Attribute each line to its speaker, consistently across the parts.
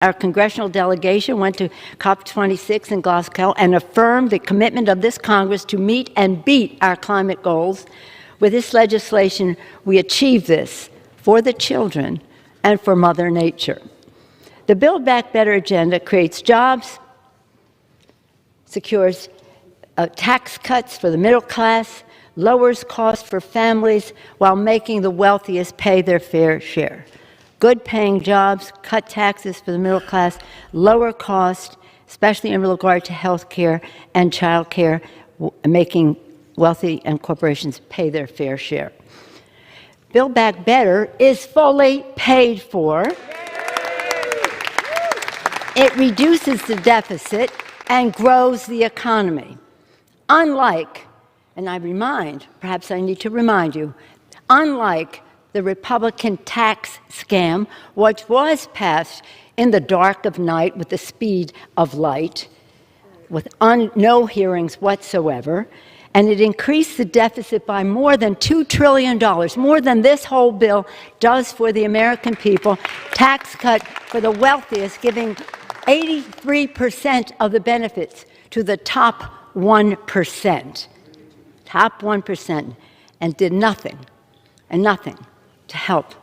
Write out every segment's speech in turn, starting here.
Speaker 1: Our congressional delegation went to COP26 in Glasgow and affirmed the commitment of this Congress to meet and beat our climate goals. With this legislation, we achieve this for the children and for Mother Nature. The Build Back Better agenda creates jobs, secures tax cuts for the middle class, lowers costs for families while making the wealthiest pay their fair share. Good-paying jobs, cut taxes for the middle class, lower cost, especially in regard to health care and child care, making wealthy and corporations pay their fair share. Build Back Better is fully paid for. It reduces the deficit and grows the economy. Unlike, and perhaps I need to remind you, unlike the Republican tax scam, which was passed in the dark of night with the speed of light, with no hearings whatsoever, and it increased the deficit by more than $2 trillion, more than this whole bill does for the American people. Tax cut for the wealthiest, giving 83% of the benefits to the top 1%. Top 1%, and did nothing to help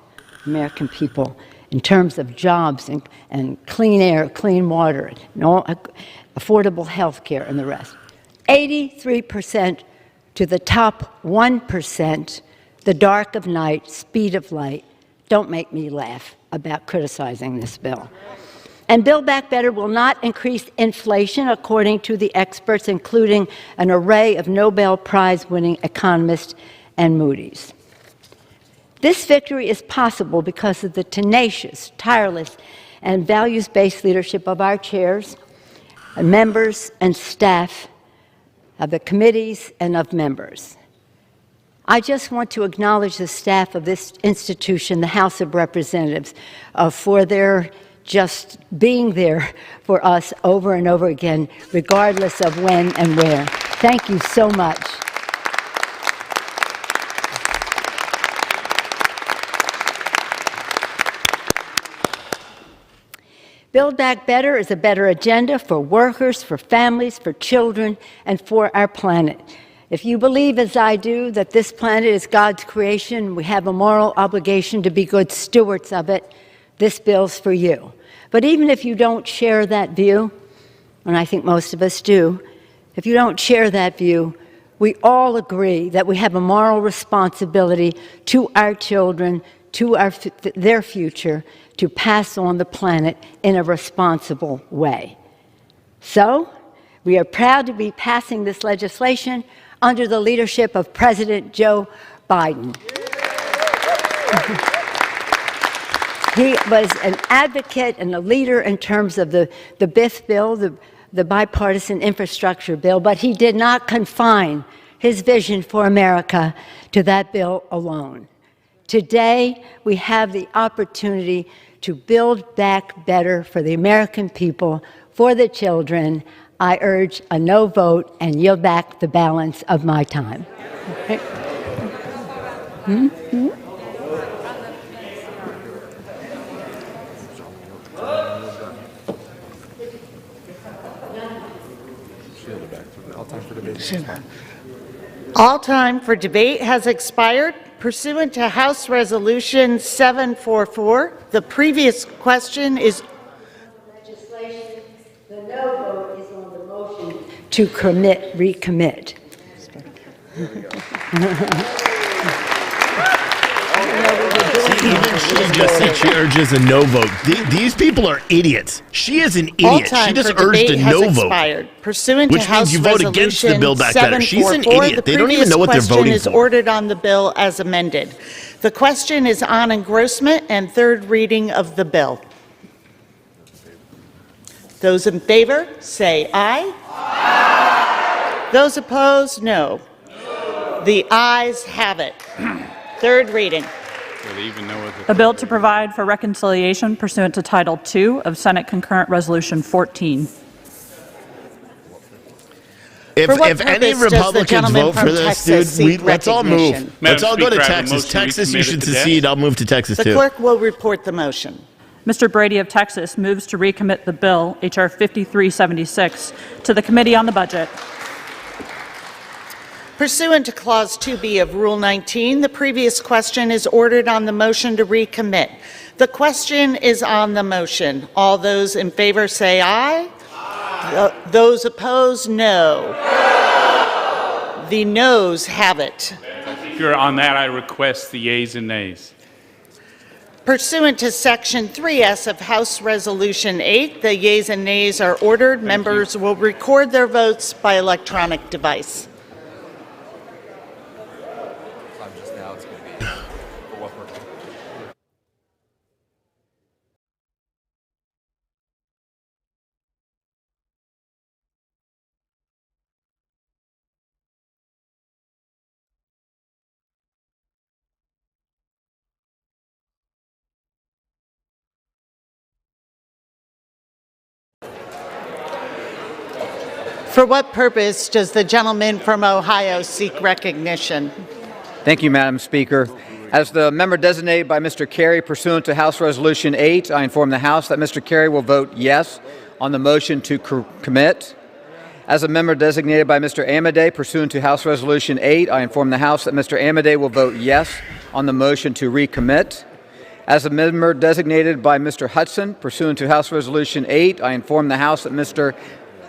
Speaker 1: American people in terms of jobs and clean air, clean water, and affordable health care and the rest. 83% to the top 1%, the dark of night, speed of light. Don't make me laugh about criticizing this bill. And Build Back Better will not increase inflation, according to the experts, including an array of Nobel Prize-winning economists and Moody's. This victory is possible because of the tenacious, tireless, and values-based leadership of our chairs, members, and staff of the committees and of members. I just want to acknowledge the staff of this institution, the House of Representatives, for their just being there for us over and over again, regardless of when and where. Thank you so much. Build Back Better is a better agenda for workers, for families, for children, and for our planet. If you believe, as I do, that this planet is God's creation, we have a moral obligation to be good stewards of it, this bill's for you. But even if you don't share that view, and I think most of us do, if you don't share that view, we all agree that we have a moral responsibility to our children, to their future, to pass on the planet in a responsible way. So, we are proud to be passing this legislation under the leadership of President Joe Biden. He was an advocate and a leader in terms of the BIF bill, the bipartisan infrastructure bill, but he did not confine his vision for America to that bill alone. Today, we have the opportunity to build back better for the American people, for the children. I urge a no vote and yield back the balance of my time.
Speaker 2: All time for debate has expired. Pursuant to House Resolution 744, the previous question is
Speaker 1: legislation. The no vote is on the motion to recommit.
Speaker 3: Even she just said she urges a no vote. These people are idiots. She is an idiot. She just urged a no vote.
Speaker 2: Pursuant
Speaker 3: Which
Speaker 2: to House
Speaker 3: means you vote against the Build Back Better. She's an idiot. They don't even know what they're voting
Speaker 2: for. The question is ordered on the bill as amended. The question is on engrossment and third reading of the bill. Those in favor, say aye. Aye. Those opposed, no. The ayes have it. Third reading.
Speaker 4: A bill to provide for reconciliation pursuant to Title II of Senate Concurrent Resolution 14.
Speaker 3: If any Republicans vote for this, dude, let's all move. Let's all go to Texas. Texas, you should secede. I'll move to Texas, too.
Speaker 2: The clerk will report the motion.
Speaker 4: Mr. Brady of Texas moves to recommit the bill, H.R. 5376, to the Committee on the Budget.
Speaker 2: Pursuant to Clause 2B of Rule 19, the previous question is ordered on the motion to recommit. The question is on the motion. All those in favor say aye. Aye. Those opposed, no. No. The noes have it.
Speaker 5: Speaker, on that, I request the yeas and nays.
Speaker 2: Pursuant to Section 3S of House Resolution 8, the yeas and nays are ordered. Members will record their votes by electronic device. For what purpose does the gentleman from Ohio seek recognition?
Speaker 6: Thank you, Madam Speaker. As the member designated by Mr. Carey pursuant to House Resolution 8, I inform the House that Mr. Carey will vote yes on the motion to commit. As a member designated by Mr. Amodei pursuant to House Resolution 8, I inform the House that Mr. Amodei will vote yes on the motion to recommit. As a member designated by Mr. Hudson pursuant to House Resolution 8, I inform the House that Mr.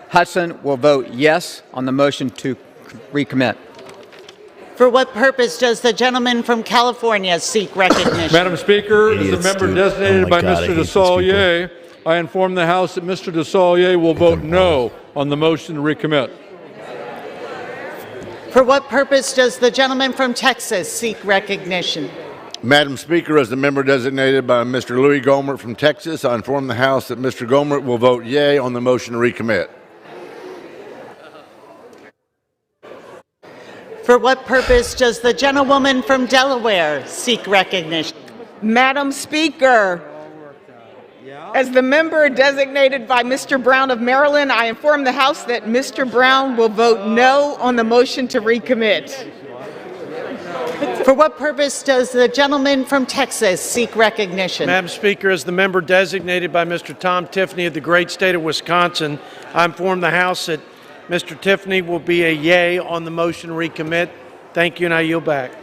Speaker 6: Hudson will vote yes on the motion to recommit.
Speaker 2: For what purpose does the gentleman from California seek recognition?
Speaker 7: Madam Speaker, as a member designated by Mr. DeSaulier, I inform the House that Mr. DeSaulier will vote no on the motion to recommit.
Speaker 2: For what purpose does the gentleman from Texas seek recognition?
Speaker 8: Madam Speaker, as the member designated by Mr. Louis Gohmert from Texas, I inform the House that Mr. Gohmert will vote yea on the motion to recommit.
Speaker 2: For what purpose does the gentlewoman from Delaware seek recognition?
Speaker 9: Madam Speaker, as the member designated by Mr. Brown of Maryland, I inform the House that Mr. Brown will vote no on the motion to recommit.
Speaker 2: For what purpose does the gentleman from Texas seek recognition?
Speaker 10: Madam Speaker, as the member designated by Mr. Tom Tiffany of the great state of Wisconsin, I inform the House that Mr. Tiffany will be a yea on the motion to recommit. Thank you, and I yield back.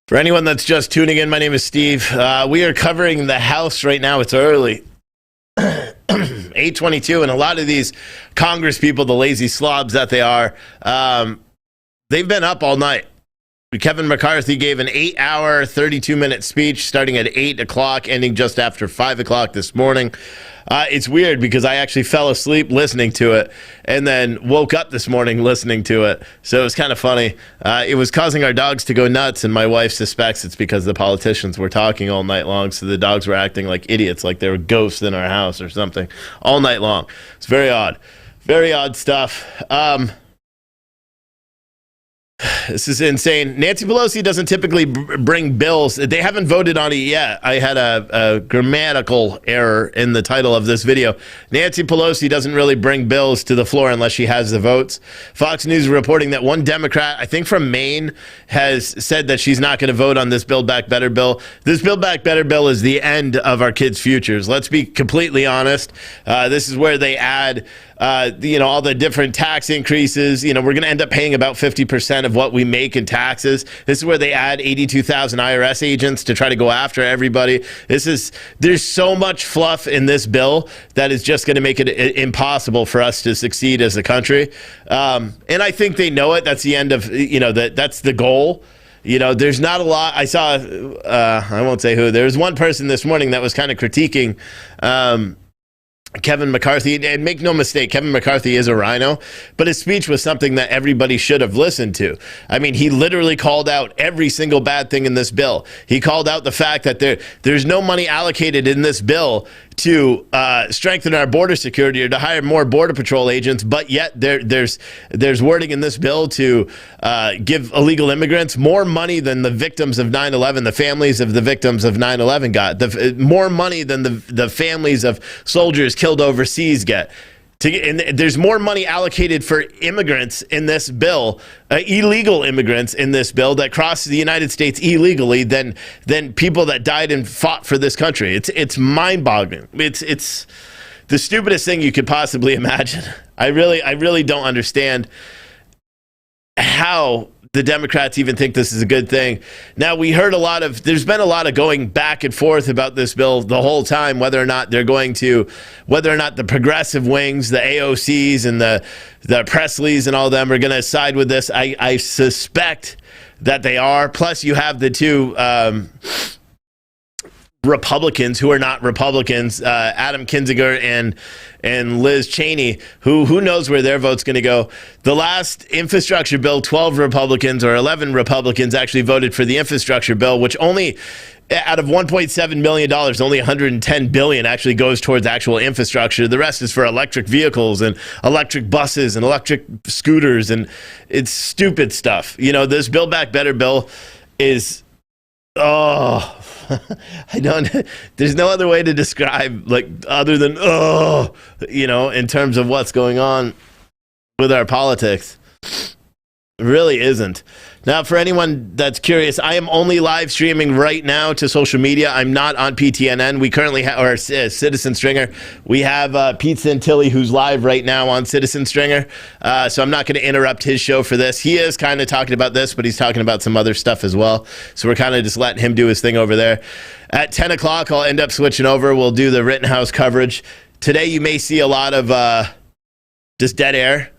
Speaker 3: For anyone that's just tuning in, my name is Steve. We are covering the House right now. It's early. 8:22, and a lot of these Congress people, the lazy slobs that they are, they've been up all night. Kevin McCarthy gave an 8-hour, 32-minute speech starting at 8 o'clock, ending just after 5 o'clock this morning. It's weird because I actually fell asleep listening to it and then woke up this morning listening to it. So it was kind of funny. It was causing our dogs to go nuts, and my wife suspects it's because the politicians were talking all night long, so the dogs were acting like idiots, like they were ghosts in our house or something all night long. It's very odd. Very odd stuff. This is insane. Nancy Pelosi doesn't typically bring bills. They haven't voted on it yet. I had a grammatical error in the title of this video. Nancy Pelosi doesn't really bring bills to the floor unless she has the votes. Fox News is reporting that one Democrat, I think from Maine, has said that she's not going to vote on this Build Back Better bill. This Build Back Better bill is the end of our kids' futures. Let's be completely honest. This is where they add all the different tax increases. We're going to end up paying about 50% of what we make in taxes. This is where they add 82,000 Irs agents to try to go after everybody. There's so much fluff in this bill that is just going to make it impossible for us to succeed as a country. And I think they know it. That's the end of, that's the goal. There's not a lot. I saw, I won't say who. There was one person this morning that was kind of critiquing Kevin McCarthy, and make no mistake, Kevin McCarthy is a rhino, but his speech was something that everybody should have listened to. I mean, he literally called out every single bad thing in this bill. He called out the fact that there's no money allocated in this bill to strengthen our border security or to hire more Border Patrol agents, but yet there's wording in this bill to give illegal immigrants more money than the victims of 9/11, the families of the victims of 9/11 got, more money than the families of soldiers killed overseas get. And there's more money allocated for immigrants in this bill, illegal immigrants in this bill that cross the United States illegally than people that died and fought for this country. It's mind-boggling. It's the stupidest thing you could possibly imagine. I really don't understand how the Democrats even think this is a good thing. Now, there's been a lot of going back and forth about this bill the whole time, whether or not the progressive wings, the AOCs and the Presleys and all of them are going to side with this. I suspect that they are. Plus, you have the two Republicans who are not Republicans, Adam Kinzinger and Liz Cheney, who knows where their vote's going to go. The last infrastructure bill, 12 Republicans or 11 Republicans actually voted for the infrastructure bill, which only out of $1.7 billion, only $110 billion actually goes towards actual infrastructure. The rest is for electric vehicles and electric buses and electric scooters, and it's stupid stuff. This Build Back Better bill is, there's no other way to describe, other than, in terms of what's going on with our politics. It really isn't. Now, for anyone that's curious, I am only live streaming right now to social media. I'm not on PTNN. We currently have our Citizen Stringer. We have Pete Santilli, who's live right now on Citizen Stringer. So I'm not going to interrupt his show for this. He is kind of talking about this, but he's talking about some other stuff as well. So we're kind of just letting him do his thing over there. At 10 o'clock, I'll end up switching over. We'll do the Rittenhouse coverage. Today, you may see a lot of just dead air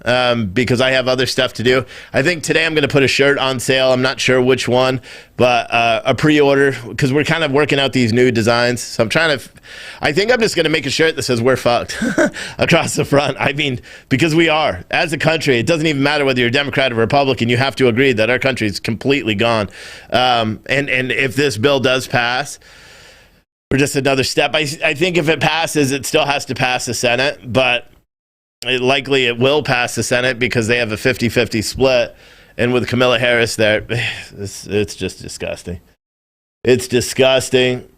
Speaker 3: because I have other stuff to do. I think today I'm going to put a shirt on sale. I'm not sure which one, but a pre-order, because we're kind of working out these new designs. So I think I'm just going to make a shirt that says "We're fucked" across the front. I mean, because we are. As a country, it doesn't even matter whether you're Democrat or Republican. You have to agree that our country is completely gone. And if this bill does pass, we're just another step. I think if it passes, it still has to pass the Senate, but it will pass the Senate because they have a 50-50 split. And with Kamala Harris there, it's just disgusting. It's disgusting.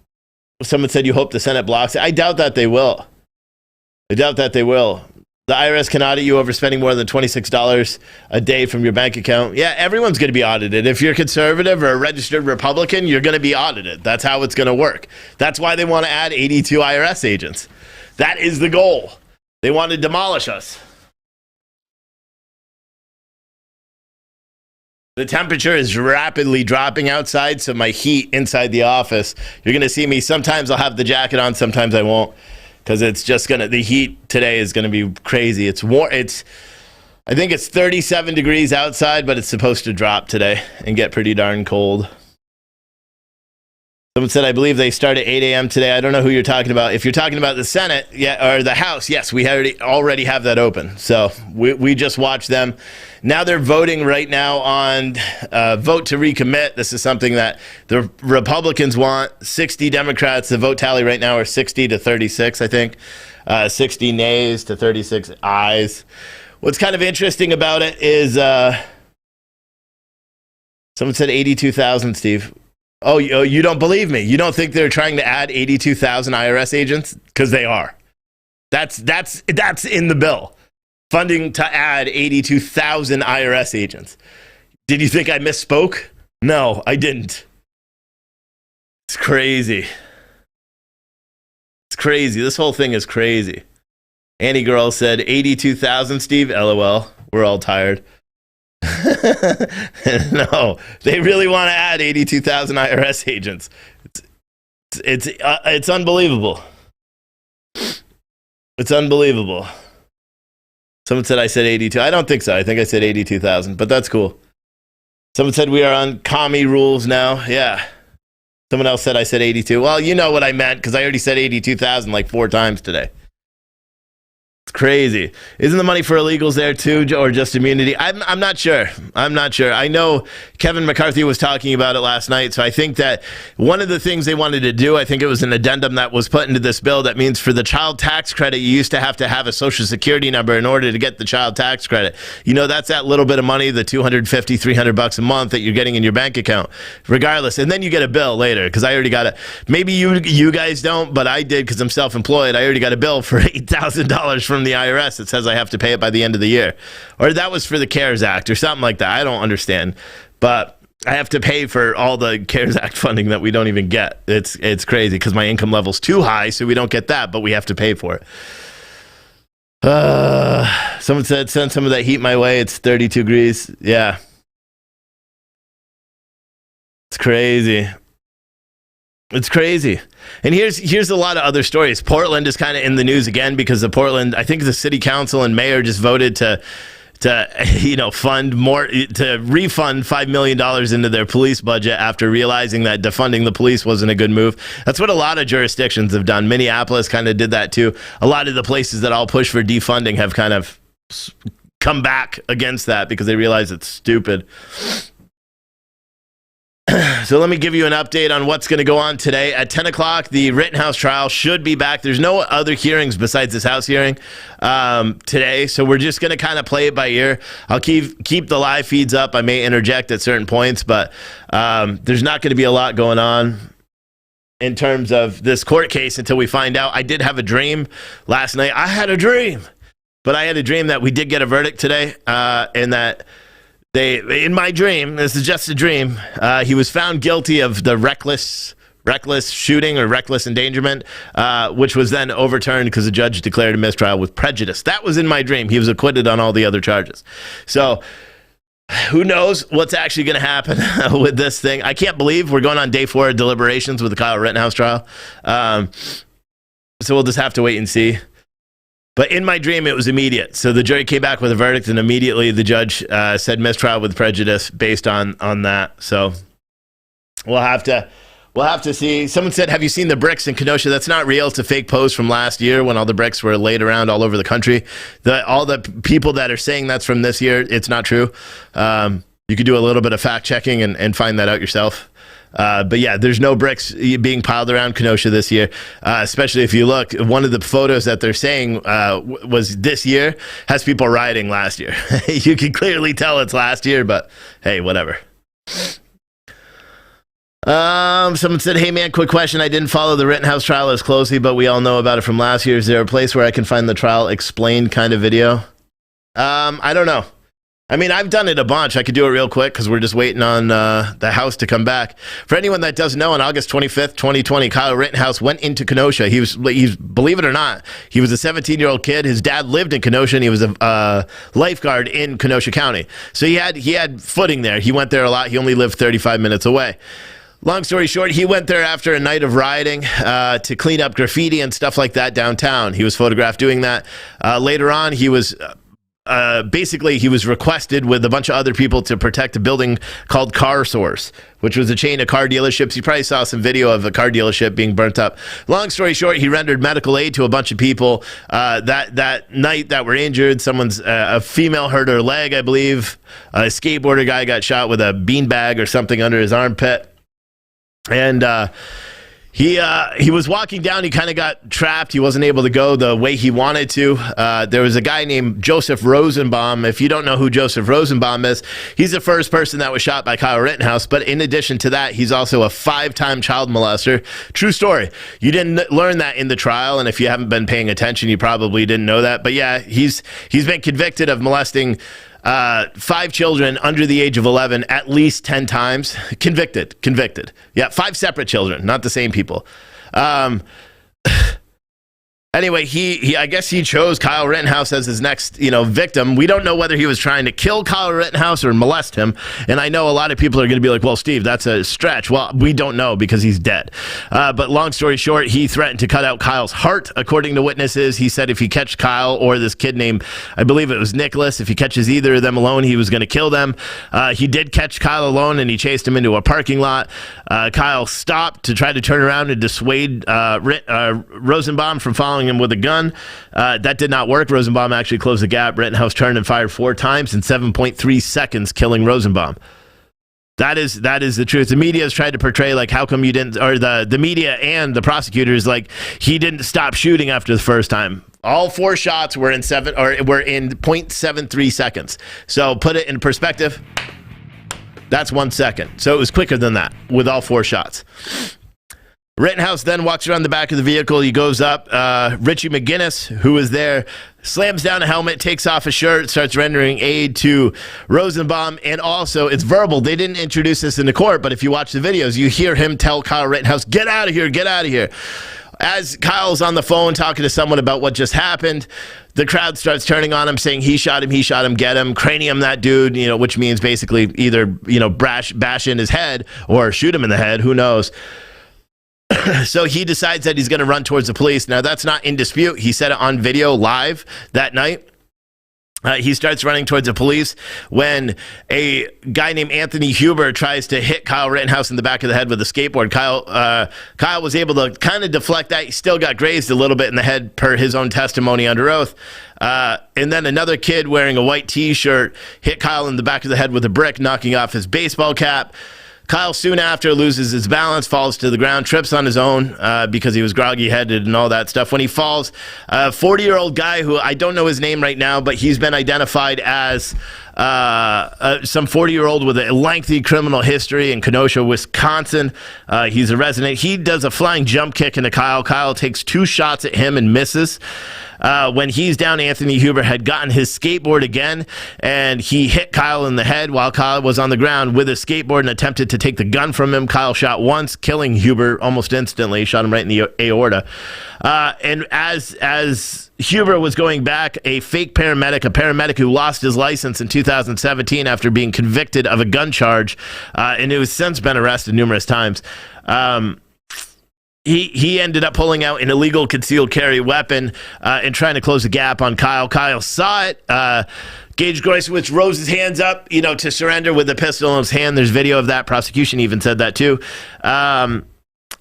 Speaker 3: Someone said you hope the Senate blocks it. I doubt that they will. The IRS can audit you over spending more than $26 a day from your bank account. Yeah, everyone's going to be audited. If you're conservative or a registered Republican, you're going to be audited. That's how it's going to work. That's why they want to add 82 IRS agents. That is the goal. They want to demolish us. The temperature is rapidly dropping outside, so my heat inside the office, you're going to see me. Sometimes I'll have the jacket on, sometimes I won't, because the heat today is going to be crazy. It's warm. I think it's 37 degrees outside, but it's supposed to drop today and get pretty darn cold. Someone said, I believe they start at 8 a.m. today. I don't know who you're talking about. If you're talking about the Senate or the House, yes, we already have that open. So we just watched them. Now they're voting right now on vote to recommit. This is something that the Republicans want. 60 Democrats. The vote tally right now are 60 to 36, I think. 60 nays to 36 ayes. What's kind of interesting about it is someone said 82,000, Steve. Oh, you don't believe me? You don't think they're trying to add 82,000 IRS agents? Because they are. That's in the bill. Funding to add 82,000 IRS agents. Did you think I misspoke? No, I didn't. It's crazy. It's crazy. This whole thing is crazy. Annie Girl said 82,000, Steve. LOL. We're all tired. No, they really want to add 82,000 IRS agents. It's unbelievable. It's unbelievable. Someone said I said 82. I don't think so. I think I said 82,000, but that's cool. Someone said we are on commie rules now. Yeah. Someone else said I said 82. Well, you know what I meant because I already said 82,000 like 4 times today. It's crazy. Isn't the money for illegals there too, or just immunity? I'm not sure. I know Kevin McCarthy was talking about it last night, so I think that one of the things they wanted to do, I think it was an addendum that was put into this bill that means for the child tax credit, you used to have a Social Security number in order to get the child tax credit. You know, that's that little bit of money, the $250, $300 a month that you're getting in your bank account, regardless. And then you get a bill later, because I already got it. Maybe you guys don't, but I did because I'm self-employed. I already got a bill for $8,000 from from the IRS that says I have to pay it by the end of the year. Or that was for the CARES Act or something like that. I don't understand. But I have to pay for all the CARES Act funding that we don't even get. It's crazy because my income level's too high, so we don't get that, but we have to pay for it. Someone said, send some of that heat my way. It's 32 degrees. Yeah. It's crazy. It's crazy. And here's a lot of other stories. Portland is kind of in the news again because the Portland, I think the city council and mayor just voted to fund more, to refund $5 million into their police budget after realizing that defunding the police wasn't a good move. That's what a lot of jurisdictions have done. Minneapolis kind of did that too. A lot of the places that all push for defunding have kind of come back against that because they realize it's stupid. So let me give you an update on what's going to go on today. At 10 o'clock, the Rittenhouse trial should be back. There's no other hearings besides this House hearing today, so we're just going to kind of play it by ear. I'll keep the live feeds up. I may interject at certain points, but there's not going to be a lot going on in terms of this court case until we find out. I did have a dream last night. I had a dream that we did get a verdict today, and that in my dream, this is just a dream, he was found guilty of the reckless shooting or reckless endangerment, which was then overturned because the judge declared a mistrial with prejudice. That was in my dream. He was acquitted on all the other charges. So who knows what's actually going to happen with this thing. I can't believe we're going on day 4 of deliberations with the Kyle Rittenhouse trial. So we'll just have to wait and see. But in my dream, it was immediate. So the jury came back with a verdict, and immediately the judge said mistrial with prejudice based on that. So we'll have to see. Someone said, "Have you seen the bricks in Kenosha?" That's not real. It's a fake post from last year when all the bricks were laid around all over the country. All the people that are saying that's from this year, it's not true. You could do a little bit of fact checking and find that out yourself. But yeah, there's no bricks being piled around Kenosha this year, especially if you look. One of the photos that they're saying was this year has people rioting last year. You can clearly tell it's last year, but hey, whatever. Someone said, "Hey man, quick question. I didn't follow the Rittenhouse trial as closely, but we all know about it from last year. Is there a place where I can find the trial explained kind of video?" I don't know. I mean, I've done it a bunch. I could do it real quick because we're just waiting on the House to come back. For anyone that doesn't know, on August 25th, 2020, Kyle Rittenhouse went into Kenosha. He's believe it or not, he was a 17-year-old kid. His dad lived in Kenosha, and he was a lifeguard in Kenosha County. So he had footing there. He went there a lot. He only lived 35 minutes away. Long story short, he went there after a night of rioting to clean up graffiti and stuff like that downtown. He was photographed doing that. Later on, he was... basically, he was requested with a bunch of other people to protect a building called Car Source, which was a chain of car dealerships. You probably saw some video of a car dealership being burnt up. Long story short, he rendered medical aid to a bunch of people that night that were injured. A female hurt her leg, I believe. A skateboarder guy got shot with a beanbag or something under his armpit. And he was walking down. He kind of got trapped. He wasn't able to go the way he wanted to. There was a guy named Joseph Rosenbaum. If you don't know who Joseph Rosenbaum is, he's the first person that was shot by Kyle Rittenhouse. But in addition to that, he's also a 5-time child molester. True story. You didn't learn that in the trial, and if you haven't been paying attention, you probably didn't know that. But yeah, he's been convicted of molesting 5 children under the age of 11 at least 10 times. Convicted. Yeah, 5 separate children, not the same people. Anyway, I guess he chose Kyle Rittenhouse as his next, victim. We don't know whether he was trying to kill Kyle Rittenhouse or molest him. And I know a lot of people are going to be like, well, Steve, that's a stretch. Well, we don't know because he's dead. But long story short, he threatened to cut out Kyle's heart, according to witnesses. He said if he catch Kyle or this kid named, I believe it was Nicholas, if he catches either of them alone, he was going to kill them. He did catch Kyle alone, and he chased him into a parking lot. Kyle stopped to try to turn around and dissuade Rosenbaum from following him with a gun. That did not work. Rosenbaum actually closed the gap. Rittenhouse turned and fired 4 times in 7.3 seconds, killing Rosenbaum. That is the truth. The media has tried to portray like, how come you didn't, or the media and the prosecutors, like, he didn't stop shooting after the first time. All 4 shots were in 0.73 seconds. So put it in perspective. That's 1 second. So it was quicker than that with all 4 shots. Rittenhouse then walks around the back of the vehicle. He goes up. Richie McGinnis, who was there, slams down a helmet, takes off a shirt, starts rendering aid to Rosenbaum. And also, it's verbal. They didn't introduce this in the court, but if you watch the videos, you hear him tell Kyle Rittenhouse, get out of here, get out of here. As Kyle's on the phone talking to someone about what just happened, the crowd starts turning on him, saying he shot him, get him, cranium that dude, which means basically either, bash in his head or shoot him in the head. Who knows? So he decides that he's going to run towards the police. Now, that's not in dispute. He said it on video live that night. He starts running towards the police when a guy named Anthony Huber tries to hit Kyle Rittenhouse in the back of the head with a skateboard. Kyle was able to kind of deflect that. He still got grazed a little bit in the head per his own testimony under oath. And then another kid wearing a white T-shirt hit Kyle in the back of the head with a brick, knocking off his baseball cap. Kyle soon after loses his balance, falls to the ground, trips on his own because he was groggy-headed and all that stuff. When he falls, a 40-year-old guy who I don't know his name right now, but he's been identified as some 40-year-old with a lengthy criminal history in Kenosha, Wisconsin. He's a resident. He does a flying jump kick into Kyle. Kyle takes 2 shots at him and misses. When he's down, Anthony Huber had gotten his skateboard again, and he hit Kyle in the head while Kyle was on the ground with his skateboard and attempted to take the gun from him. Kyle shot once, killing Huber almost instantly. He shot him right in the aorta. And as Huber was going back, a paramedic who lost his license in 2017 after being convicted of a gun charge, and who has since been arrested numerous times, He ended up pulling out an illegal concealed carry weapon and trying to close the gap on Kyle. Kyle saw it. Gage Groysowitz rose his hands up, to surrender with a pistol in his hand. There's video of that. Prosecution even said that too.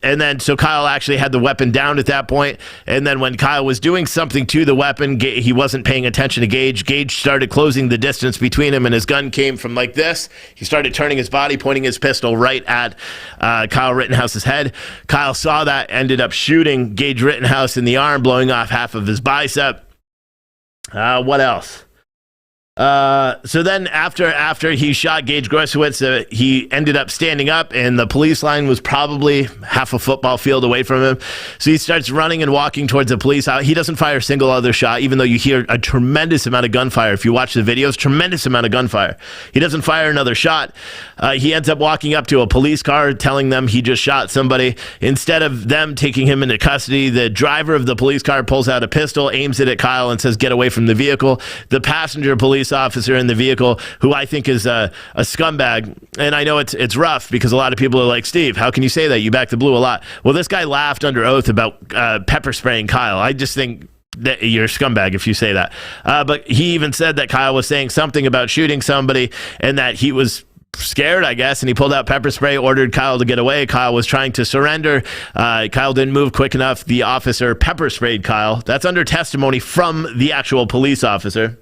Speaker 3: And then, so Kyle actually had the weapon down at that point. And then when Kyle was doing something to the weapon, he wasn't paying attention to Gage. Gage started closing the distance between him, and his gun came from like this. He started turning his body, pointing his pistol right at Kyle Rittenhouse's head. Kyle saw that, ended up shooting Gage Rittenhouse in the arm, blowing off half of his bicep. What else? So then after he shot Gage Groysowitz, he ended up standing up, and the police line was probably half a football field away from him. So he starts running and walking towards the police. He doesn't fire a single other shot, even though you hear a tremendous amount of gunfire. If you watch the videos, tremendous amount of gunfire. He doesn't fire another shot. He ends up walking up to a police car, telling them he just shot somebody. Instead of them taking him into custody, the driver of the police car pulls out a pistol, aims it at Kyle, and says, "Get away from the vehicle." The passenger police officer in the vehicle, who I think is a scumbag, and I know it's rough because a lot of people are like, "Steve, how can you say that? You back the blue a lot." Well, this guy laughed under oath about pepper spraying Kyle. I just think that you're a scumbag if you say that. But he even said that Kyle was saying something about shooting somebody and that he was scared, I guess, and he pulled out pepper spray, ordered Kyle to get away. Kyle was trying to surrender. Kyle didn't move quick enough. The officer pepper sprayed Kyle. That's under testimony from the actual police officer.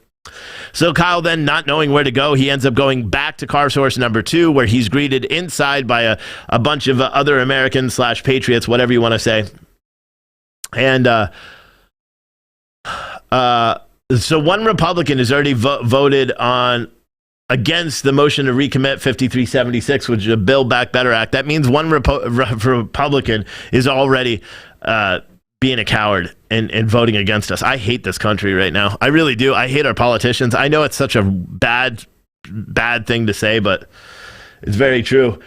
Speaker 3: So Kyle, then not knowing where to go, he ends up going back to car source number 2, where he's greeted inside by a bunch of other Americans / patriots, whatever you want to say. And so one Republican has already voted against the motion to recommit 5376, which is a Build Back Better Act. That means one Republican is already being a coward and voting against us. I hate this country right now. I really do. I hate our politicians. I know it's such a bad thing to say, but it's very true.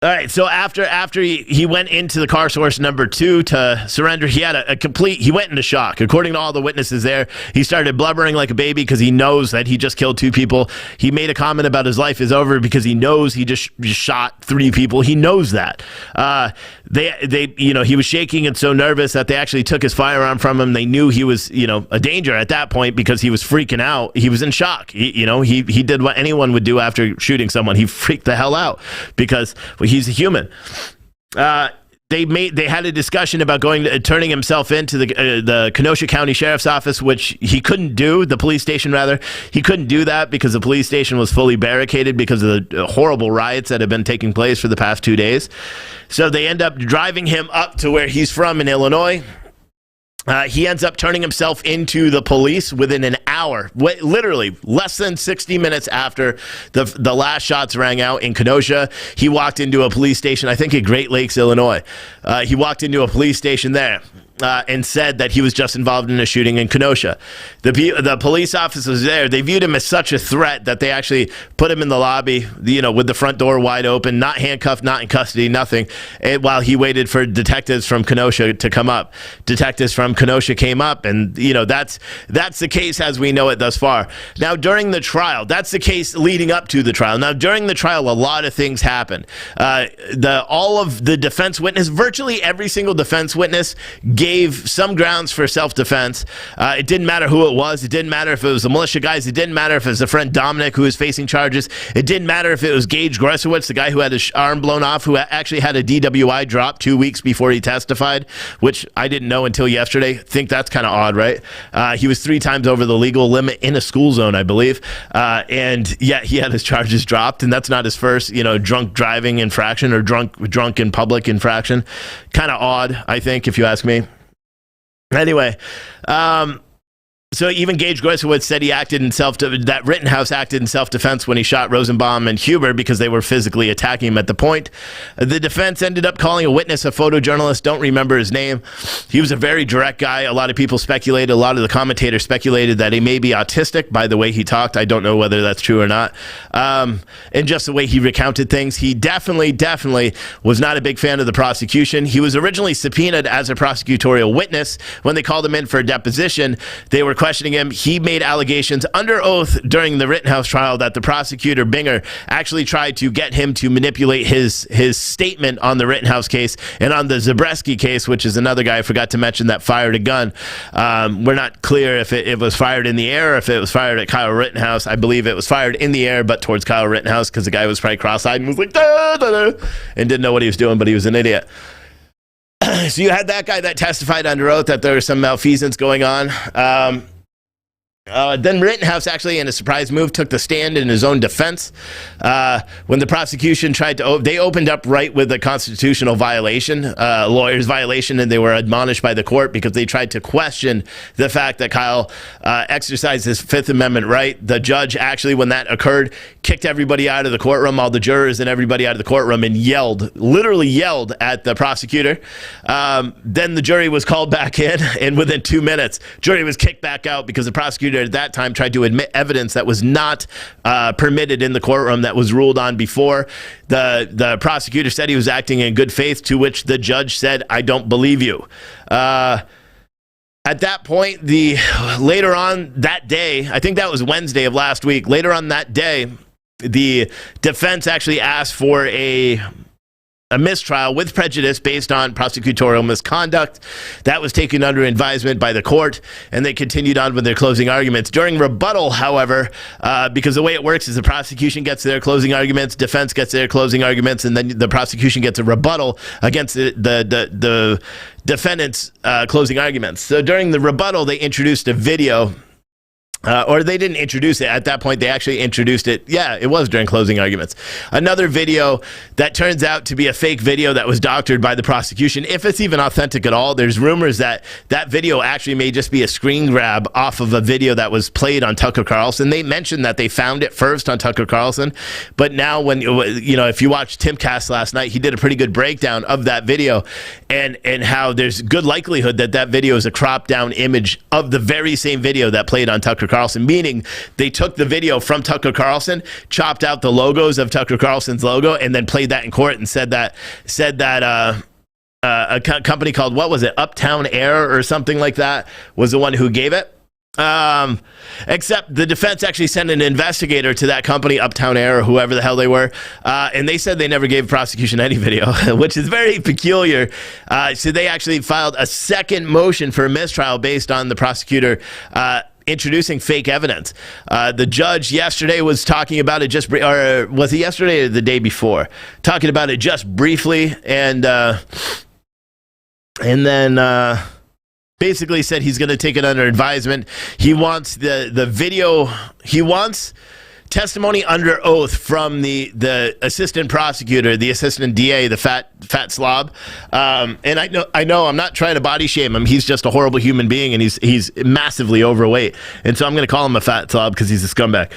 Speaker 3: All right, so after he went into the car source number 2 to surrender, he had he went into shock. According to all the witnesses there, he started blubbering like a baby because he knows that he just killed 2 people. He made a comment about his life is over because he knows he just shot 3 people. He knows that. He was shaking and so nervous that they actually took his firearm from him. They knew he was, a danger at that point because he was freaking out. He was in shock. He did what anyone would do after shooting someone. He freaked the hell out because he's a human. They had a discussion about turning himself into the Kenosha County Sheriff's Office, which he couldn't do. The police station, rather, he couldn't do that because the police station was fully barricaded because of the horrible riots that have been taking place for the past 2 days. So they end up driving him up to where he's from in Illinois. He ends up turning himself into the police within an hour, literally less than 60 minutes after the last shots rang out in Kenosha. He walked into a police station, I think in Great Lakes, Illinois. He walked into a police station there. And said that he was just involved in a shooting in Kenosha. The police officers there, they viewed him as such a threat that they actually put him in the lobby, with the front door wide open, not handcuffed, not in custody, nothing, while he waited for detectives from Kenosha to come up. Detectives from Kenosha came up, and that's the case as we know it thus far. Now, during the trial, that's the case leading up to the trial. Now, during the trial, a lot of things happened. All of the defense witness, virtually every single defense witness, gave some grounds for self-defense. It didn't matter who it was. It didn't matter if it was the militia guys. It didn't matter if it was a friend Dominic who was facing charges. It didn't matter if it was Gage Gressowitz, the guy who had his arm blown off, who actually had a DWI drop 2 weeks before he testified, which I didn't know until yesterday. Think that's kind of odd, right? He was 3 times over the legal limit in a school zone, I believe. And yet he had his charges dropped, and that's not his first, drunk driving infraction or drunk in public infraction. Kind of odd, I think, if you ask me. Anyway, so even Gage Gressowitz said he acted in that Rittenhouse acted in self-defense when he shot Rosenbaum and Huber because they were physically attacking him at the point. The defense ended up calling a witness a photojournalist. Don't remember his name. He was a very direct guy. A lot of people speculated, a lot of the commentators speculated that he may be autistic by the way he talked. I don't know whether that's true or not. And just the way he recounted things. He definitely was not a big fan of the prosecution. He was originally subpoenaed as a prosecutorial witness. When they called him in for a deposition, they were questioning him. He made allegations under oath during the Rittenhouse trial that the prosecutor, Binger, actually tried to get him to manipulate his statement on the Rittenhouse case and on the Zabreski case, which is another guy I forgot to mention that fired a gun. We're not clear if it was fired in the air or if it was fired at Kyle Rittenhouse. I believe it was fired in the air, but towards Kyle Rittenhouse because the guy was probably cross-eyed and was like, da, da, da, and didn't know what he was doing, but he was an idiot. So you had that guy that testified under oath that there was some malfeasance going on. Then Rittenhouse actually, in a surprise move, took the stand in his own defense. When the prosecution tried to, they opened up right with a constitutional violation, lawyer's violation, and they were admonished by the court because they tried to question the fact that Kyle exercised his Fifth Amendment right. The judge actually, when that occurred, kicked everybody out of the courtroom, all the jurors and everybody out of the courtroom, and literally yelled at the prosecutor. Then the jury was called back in, and within 2 minutes, jury was kicked back out because the prosecutor at that time tried to admit evidence that was not permitted in the courtroom that was ruled on before. The prosecutor said he was acting in good faith, to which the judge said, "I don't believe you." At that point, later on that day, I think that was Wednesday of last week, later on that day, the defense actually asked for a mistrial with prejudice based on prosecutorial misconduct. That was taken under advisement by the court, and they continued on with their closing arguments. During rebuttal, however, because the way it works is the prosecution gets their closing arguments, defense gets their closing arguments, and then the prosecution gets a rebuttal against the defendant's closing arguments. So during the rebuttal, they introduced a video. Or they didn't introduce it. At that point, they actually introduced it. Yeah, it was during closing arguments. Another video that turns out to be a fake video that was doctored by the prosecution. If it's even authentic at all, there's rumors that that video actually may just be a screen grab off of a video that was played on Tucker Carlson. They mentioned that they found it first on Tucker Carlson. But now when, if you watched Timcast last night, he did a pretty good breakdown of that video and how there's good likelihood that that video is a cropped down image of the very same video that played on Tucker Carlson, meaning they took the video from Tucker Carlson, chopped out the logos of Tucker Carlson's logo, and then played that in court and said that a company called, what was it, Uptown Air or something like that, was the one who gave it. Except the defense actually sent an investigator to that company, Uptown Air, or whoever the hell they were, and they said they never gave prosecution any video, which is very peculiar. So they actually filed a second motion for a mistrial based on the prosecutor introducing fake evidence. The judge yesterday was talking about it or was it yesterday or the day before? Talking about it just briefly, and then basically said he's going to take it under advisement. He wants the video. He wants testimony under oath from the assistant prosecutor, the assistant DA, the fat slob. And I know I'm not trying to body shame him. He's just a horrible human being, and he's massively overweight. And so I'm going to call him a fat slob because he's a scumbag.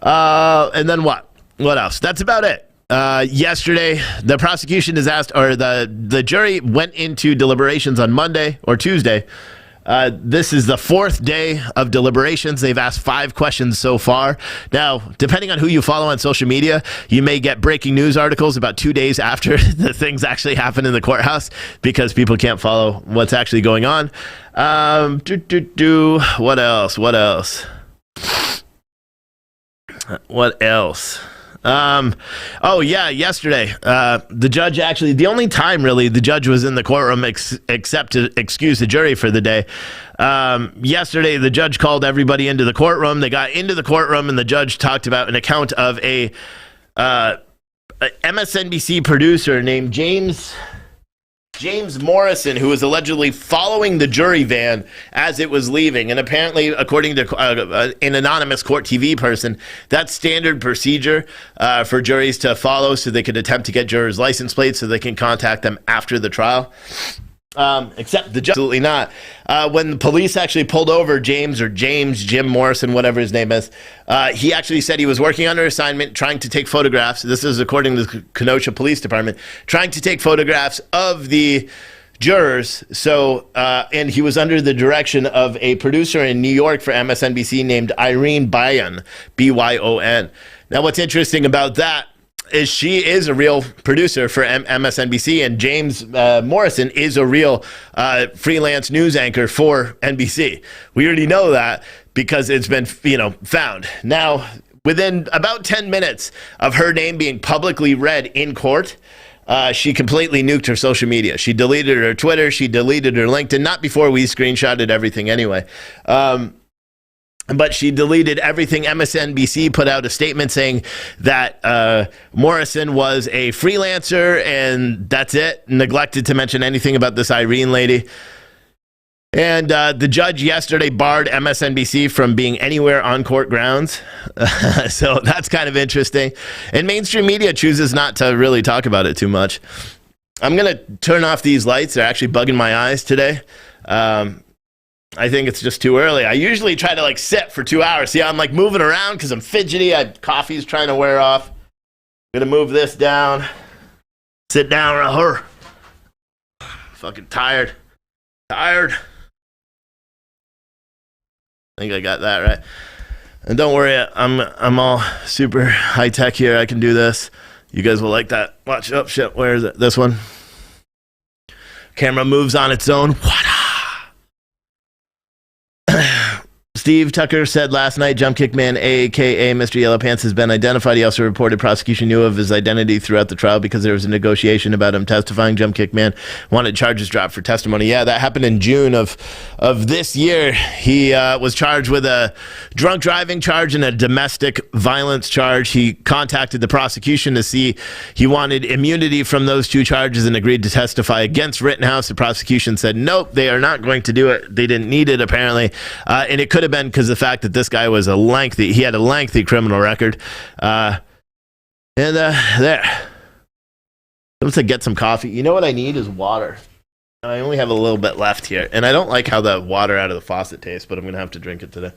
Speaker 3: And then what? What else? That's about it. Yesterday, the prosecution is asked, or the jury went into deliberations on Monday or Tuesday. This is the fourth day of deliberations. They've asked 5 questions so far. Now, depending on who you follow on social media, you may get breaking news articles about 2 days after the things actually happen in the courthouse because people can't follow what's actually going on. What else? Yesterday, the judge actually, the only time really the judge was in the courtroom except to excuse the jury for the day. Yesterday, the judge called everybody into the courtroom. They got into the courtroom and the judge talked about an account of a MSNBC producer named James Morrison, who was allegedly following the jury van as it was leaving. And apparently, according to an anonymous court TV person, that's standard procedure for juries to follow so they could attempt to get jurors' license plates so they can contact them after the trial. Except the judge, absolutely not. When the police actually pulled over Jim Morrison, whatever his name is, he actually said he was working under assignment, trying to take photographs. This is according to the Kenosha Police Department, trying to take photographs of the jurors. So, and he was under the direction of a producer in New York for MSNBC named Irs Byon, Byon. Now, what's interesting about that is she is a real producer for MSNBC, and James Morrison is a real freelance news anchor for NBC. We already know that because it's been, found. Now, within about 10 minutes of her name being publicly read in court, she completely nuked her social media. She deleted her Twitter. She deleted her LinkedIn, not before we screenshotted everything anyway. But she deleted everything. MSNBC put out a statement saying that Morrison was a freelancer, and that's it. Neglected to mention anything about this Irene lady. And the judge yesterday barred MSNBC from being anywhere on court grounds. So that's kind of interesting. And mainstream media chooses not to really talk about it too much. I'm going to turn off these lights. They're actually bugging my eyes today. I think it's just too early. I usually try to sit for 2 hours. See, I'm moving around because I'm fidgety. Coffee's trying to wear off. I'm going to move this down. Sit down right here. Fucking tired. I think I got that right. And don't worry, I'm all super high tech here. I can do this. You guys will like that. Watch. Oh, shit. Where is it? This one. Camera moves on its own. What? Steve Tucker said last night, Jump Kick Man, a.k.a. Mr. Yellow Pants, has been identified. He also reported prosecution knew of his identity throughout the trial because there was a negotiation about him testifying. Jump Kick Man wanted charges dropped for testimony. Yeah, that happened in June of this year. He was charged with a drunk driving charge and a domestic violence charge. He contacted the prosecution to see he wanted immunity from those 2 charges and agreed to testify against Rittenhouse. The prosecution said, nope, they are not going to do it. They didn't need it, apparently. And it could have been because the fact that this guy was he had a lengthy criminal record. There. Let's get some coffee. You know what I need is water. I only have a little bit left here. And I don't like how the water out of the faucet tastes, but I'm going to have to drink it today.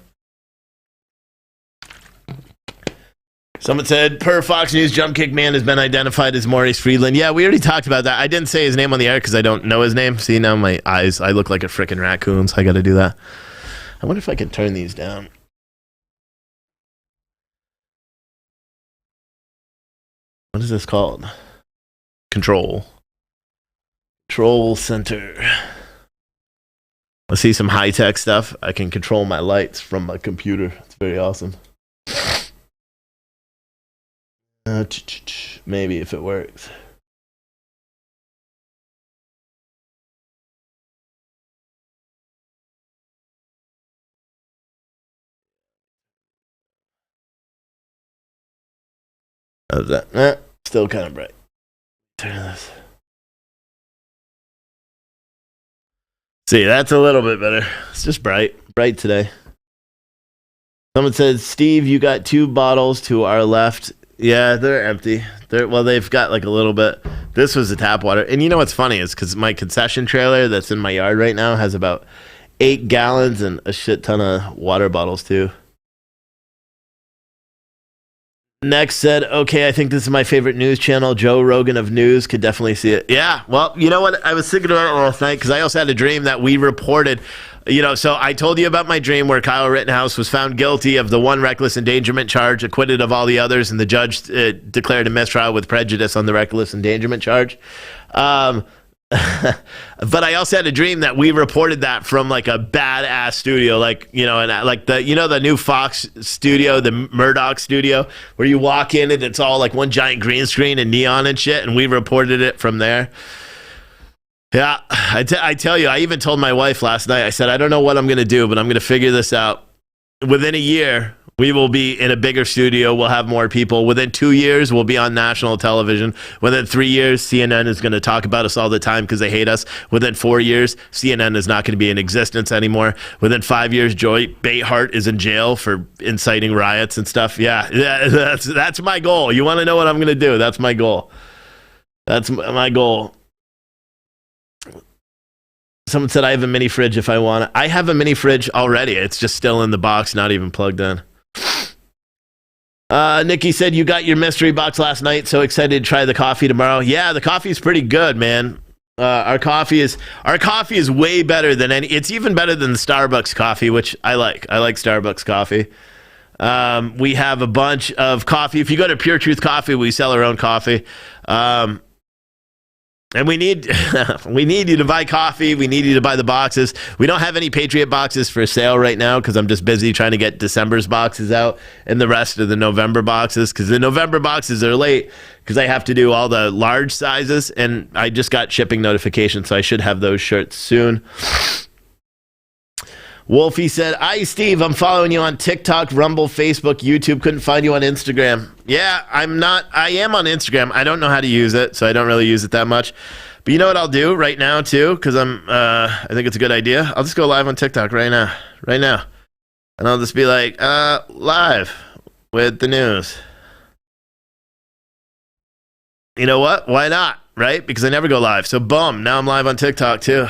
Speaker 3: Someone said, per Fox News, Jump Kick Man has been identified as Maurice Friedland. Yeah, we already talked about that. I didn't say his name on the air because I don't know his name. See, now my eyes, I look like a frickin' raccoon, so I got to do that. I wonder if I can turn these down. What is this called? Control center. Let's see some high-tech stuff. I can control my lights from my computer. It's very awesome. Maybe if it works. How's that? Still kind of bright. Turn this. See, that's a little bit better. It's just bright today. Someone says, Steve, you got 2 bottles to our left. Yeah, they're empty. They've got like a little bit. This was the tap water. And you know what's funny is because my concession trailer that's in my yard right now has about 8 gallons and a shit ton of water bottles too. Next said, okay, I think this is my favorite news channel. Joe Rogan of News, could definitely see it. Yeah, well, you know what? I was thinking about it last night because I also had a dream that we reported, so I told you about my dream where Kyle Rittenhouse was found guilty of the 1 reckless endangerment charge, acquitted of all the others, and the judge declared a mistrial with prejudice on the reckless endangerment charge. But I also had a dream that we reported that from like a badass studio, and like the new Fox studio, the Murdoch studio, where you walk in and it's all like one giant green screen and neon and shit, and we reported it from there. Yeah, I tell you, I even told my wife last night, I said, I don't know what I'm going to do, but I'm going to figure this out. Within a year, we will be in a bigger studio. We'll have more people. Within 2 years, we'll be on national television. Within 3 years, CNN is going to talk about us all the time because they hate us. Within 4 years, CNN is not going to be in existence anymore. Within 5 years, Joy Behart is in jail for inciting riots and stuff. Yeah, that's my goal. You want to know what I'm going to do? That's my goal. That's my goal. Someone said I have a mini fridge if I want it. I have a mini fridge already. It's just still in the box, not even plugged in. Nikki said, you got your mystery box last night, so excited to try the coffee tomorrow. Yeah, the coffee is pretty good, man. Our coffee is way better than it's even better than the Starbucks coffee, which I like. I like Starbucks coffee. We have a bunch of coffee. If you go to Pure Truth Coffee, we sell our own coffee. And we need you to buy coffee. We need you to buy the boxes. We don't have any Patriot boxes for sale right now because I'm just busy trying to get December's boxes out and the rest of the November boxes, because the November boxes are late because I have to do all the large sizes, and I just got shipping notifications, so I should have those shirts soon. Wolfie said, "Hi, Steve. I'm following you on TikTok, Rumble, Facebook, YouTube. Couldn't find you on Instagram." Yeah, I am on Instagram. I don't know how to use it, so I don't really use it that much. But you know what I'll do right now, too, because I think it's a good idea. I'll just go live on TikTok right now. And I'll just be like, live with the news. You know what? Why not, right? Because I never go live. So, boom, now I'm live on TikTok, too.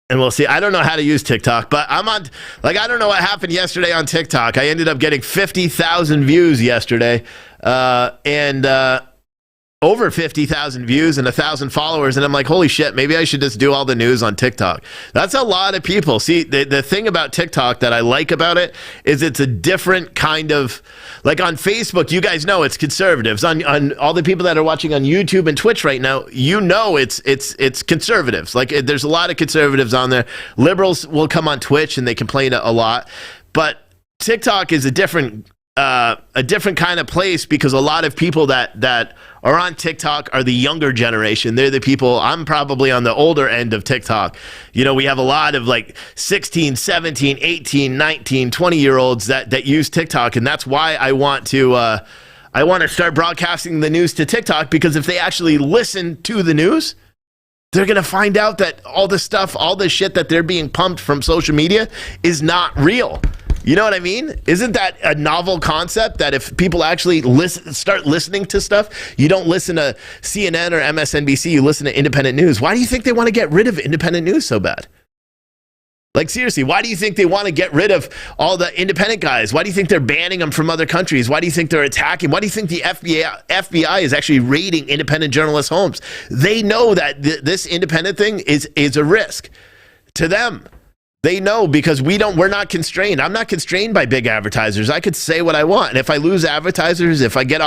Speaker 3: And we'll see. I don't know how to use TikTok, but I'm on, I don't know what happened yesterday on TikTok. I ended up getting 50,000 views yesterday, and over 50,000 views and 1,000 followers. And I'm like, holy shit, maybe I should just do all the news on TikTok. That's a lot of people. See, the thing about TikTok that I like about it is it's a different kind of, like on Facebook, you guys know it's conservatives. On all the people that are watching on YouTube and Twitch right now, you know it's conservatives. Like there's a lot of conservatives on there. Liberals will come on Twitch and they complain a lot. But TikTok is a different kind of place, because a lot of people that are on TikTok are the younger generation. They're the people, I'm probably on the older end of TikTok. You know, we have a lot of 16, 17, 18, 19, 20-year-olds that use TikTok, and that's why I want to start broadcasting the news to TikTok, because if they actually listen to the news, they're going to find out that all this stuff, all this shit that they're being pumped from social media is not real. You know what I mean? Isn't that a novel concept, that if people actually start listening to stuff, you don't listen to CNN or MSNBC, you listen to independent news? Why do you think they want to get rid of independent news so bad? Like, seriously, why do you think they want to get rid of all the independent guys? Why do you think they're banning them from other countries? Why do you think they're attacking? Why do you think the FBI is actually raiding independent journalists' homes? They know that this independent thing is a risk to them. They know, because we're not constrained. I'm not constrained by big advertisers. I could say what I want. And if I lose advertisers, if I get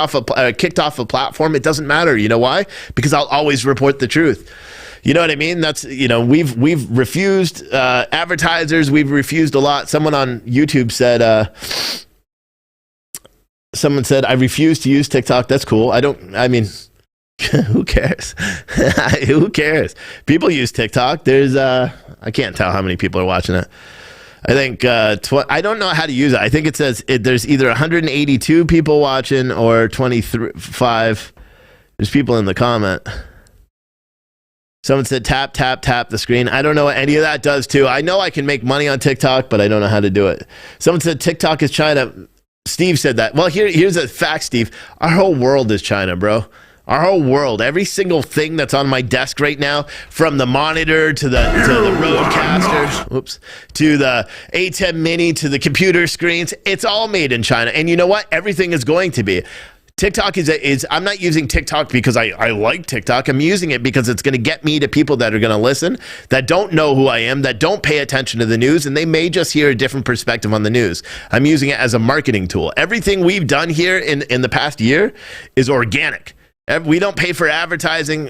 Speaker 3: kicked off a platform, it doesn't matter. You know why? Because I'll always report the truth. You know what I mean? That's, we've refused advertisers. We've refused a lot. Someone on YouTube said, I refuse to use TikTok. That's cool. Who cares? Who cares? People use TikTok. There's, I can't tell how many people are watching it. I think, I don't know how to use it. I think it says there's either 182 people watching or 25. There's people in the comment. Someone said tap, tap, tap the screen. I don't know what any of that does too. I know I can make money on TikTok, but I don't know how to do it. Someone said TikTok is China. Steve said that. Well, here's a fact, Steve. Our whole world is China, bro. Our whole world, every single thing that's on my desk right now, from the monitor to the Rodecaster, to the A10 Mini to the computer screens, it's all made in China. And you know what? Everything is going to be. TikTok is I'm not using TikTok because I like TikTok. I'm using it because it's going to get me to people that are going to listen, that don't know who I am, that don't pay attention to the news, and they may just hear a different perspective on the news. I'm using it as a marketing tool. Everything we've done here in the past year is organic. We don't pay for advertising,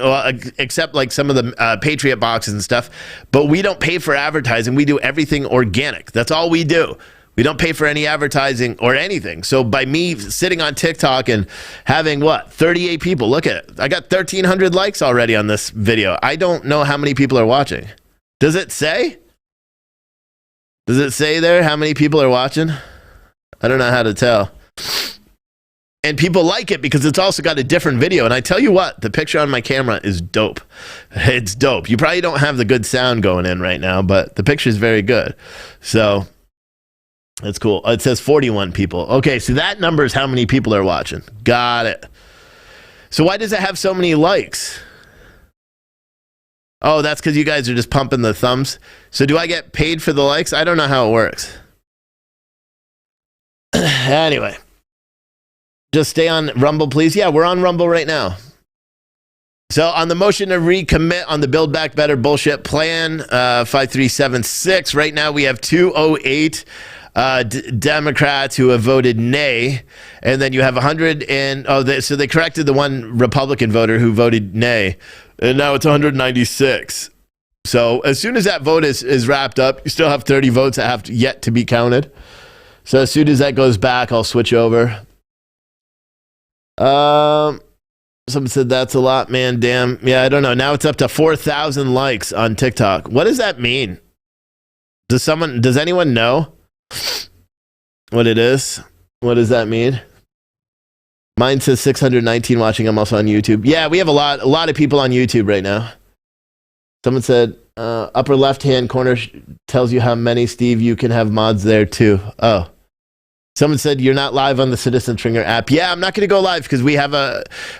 Speaker 3: except like some of the Patriot boxes and stuff, but we don't pay for advertising. We do everything organic. That's all we do. We don't pay for any advertising or anything. So by me sitting on TikTok and having 38 people, look at it. I got 1,300 likes already on this video. I don't know how many people are watching. Does it say? Does it say there how many people are watching? I don't know how to tell. And people like it because it's also got a different video. And I tell you what, the picture on my camera is dope. It's dope. You probably don't have the good sound going in right now, but the picture is very good. So that's cool. It says 41 people. Okay, so that number is how many people are watching. Got it. So why does it have so many likes? Oh, that's because you guys are just pumping the thumbs. So do I get paid for the likes? I don't know how it works. Anyway, just stay on Rumble, please. Yeah, we're on Rumble right now. So on the motion to recommit on the Build Back Better bullshit plan, 5376, right now we have 208 Democrats who have voted nay, and then you have 100 and so they corrected the one Republican voter who voted nay, and now it's 196. So as soon as that vote is wrapped up, you still have 30 votes that have yet to be counted. So as soon as that goes back, I'll switch over. Someone said that's a lot, man. Damn. Yeah, I don't know. Now it's up to 4,000 likes on TikTok. What does that mean? Does anyone know what it is? What does that mean? Mine says 619 watching. I'm also on YouTube. Yeah, we have a lot of people on YouTube right now. Someone said upper left hand corner tells you how many. Steve, you can have mods there too. Oh. Someone said you're not live on the Citizen Stringer app. Yeah, I'm not going to go live because we have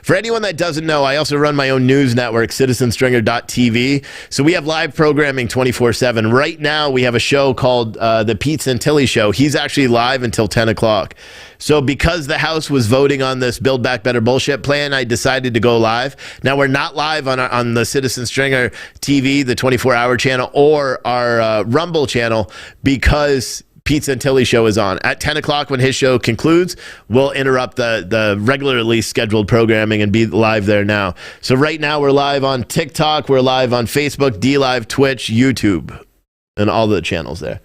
Speaker 3: for anyone that doesn't know, I also run my own news network, citizenstringer.tv. So we have live programming 24/7. Right now, we have a show called The Pete Santilli Show. He's actually live until 10 o'clock. So because the House was voting on this Build Back Better bullshit plan, I decided to go live. Now, we're not live on the Citizen Stringer TV, the 24-hour channel, or our Rumble channel because Pete Santilli show is on. At 10 o'clock when his show concludes, we'll interrupt the regularly scheduled programming and be live there now. So right now we're live on TikTok, we're live on Facebook, DLive, Twitch, YouTube, and all the channels there.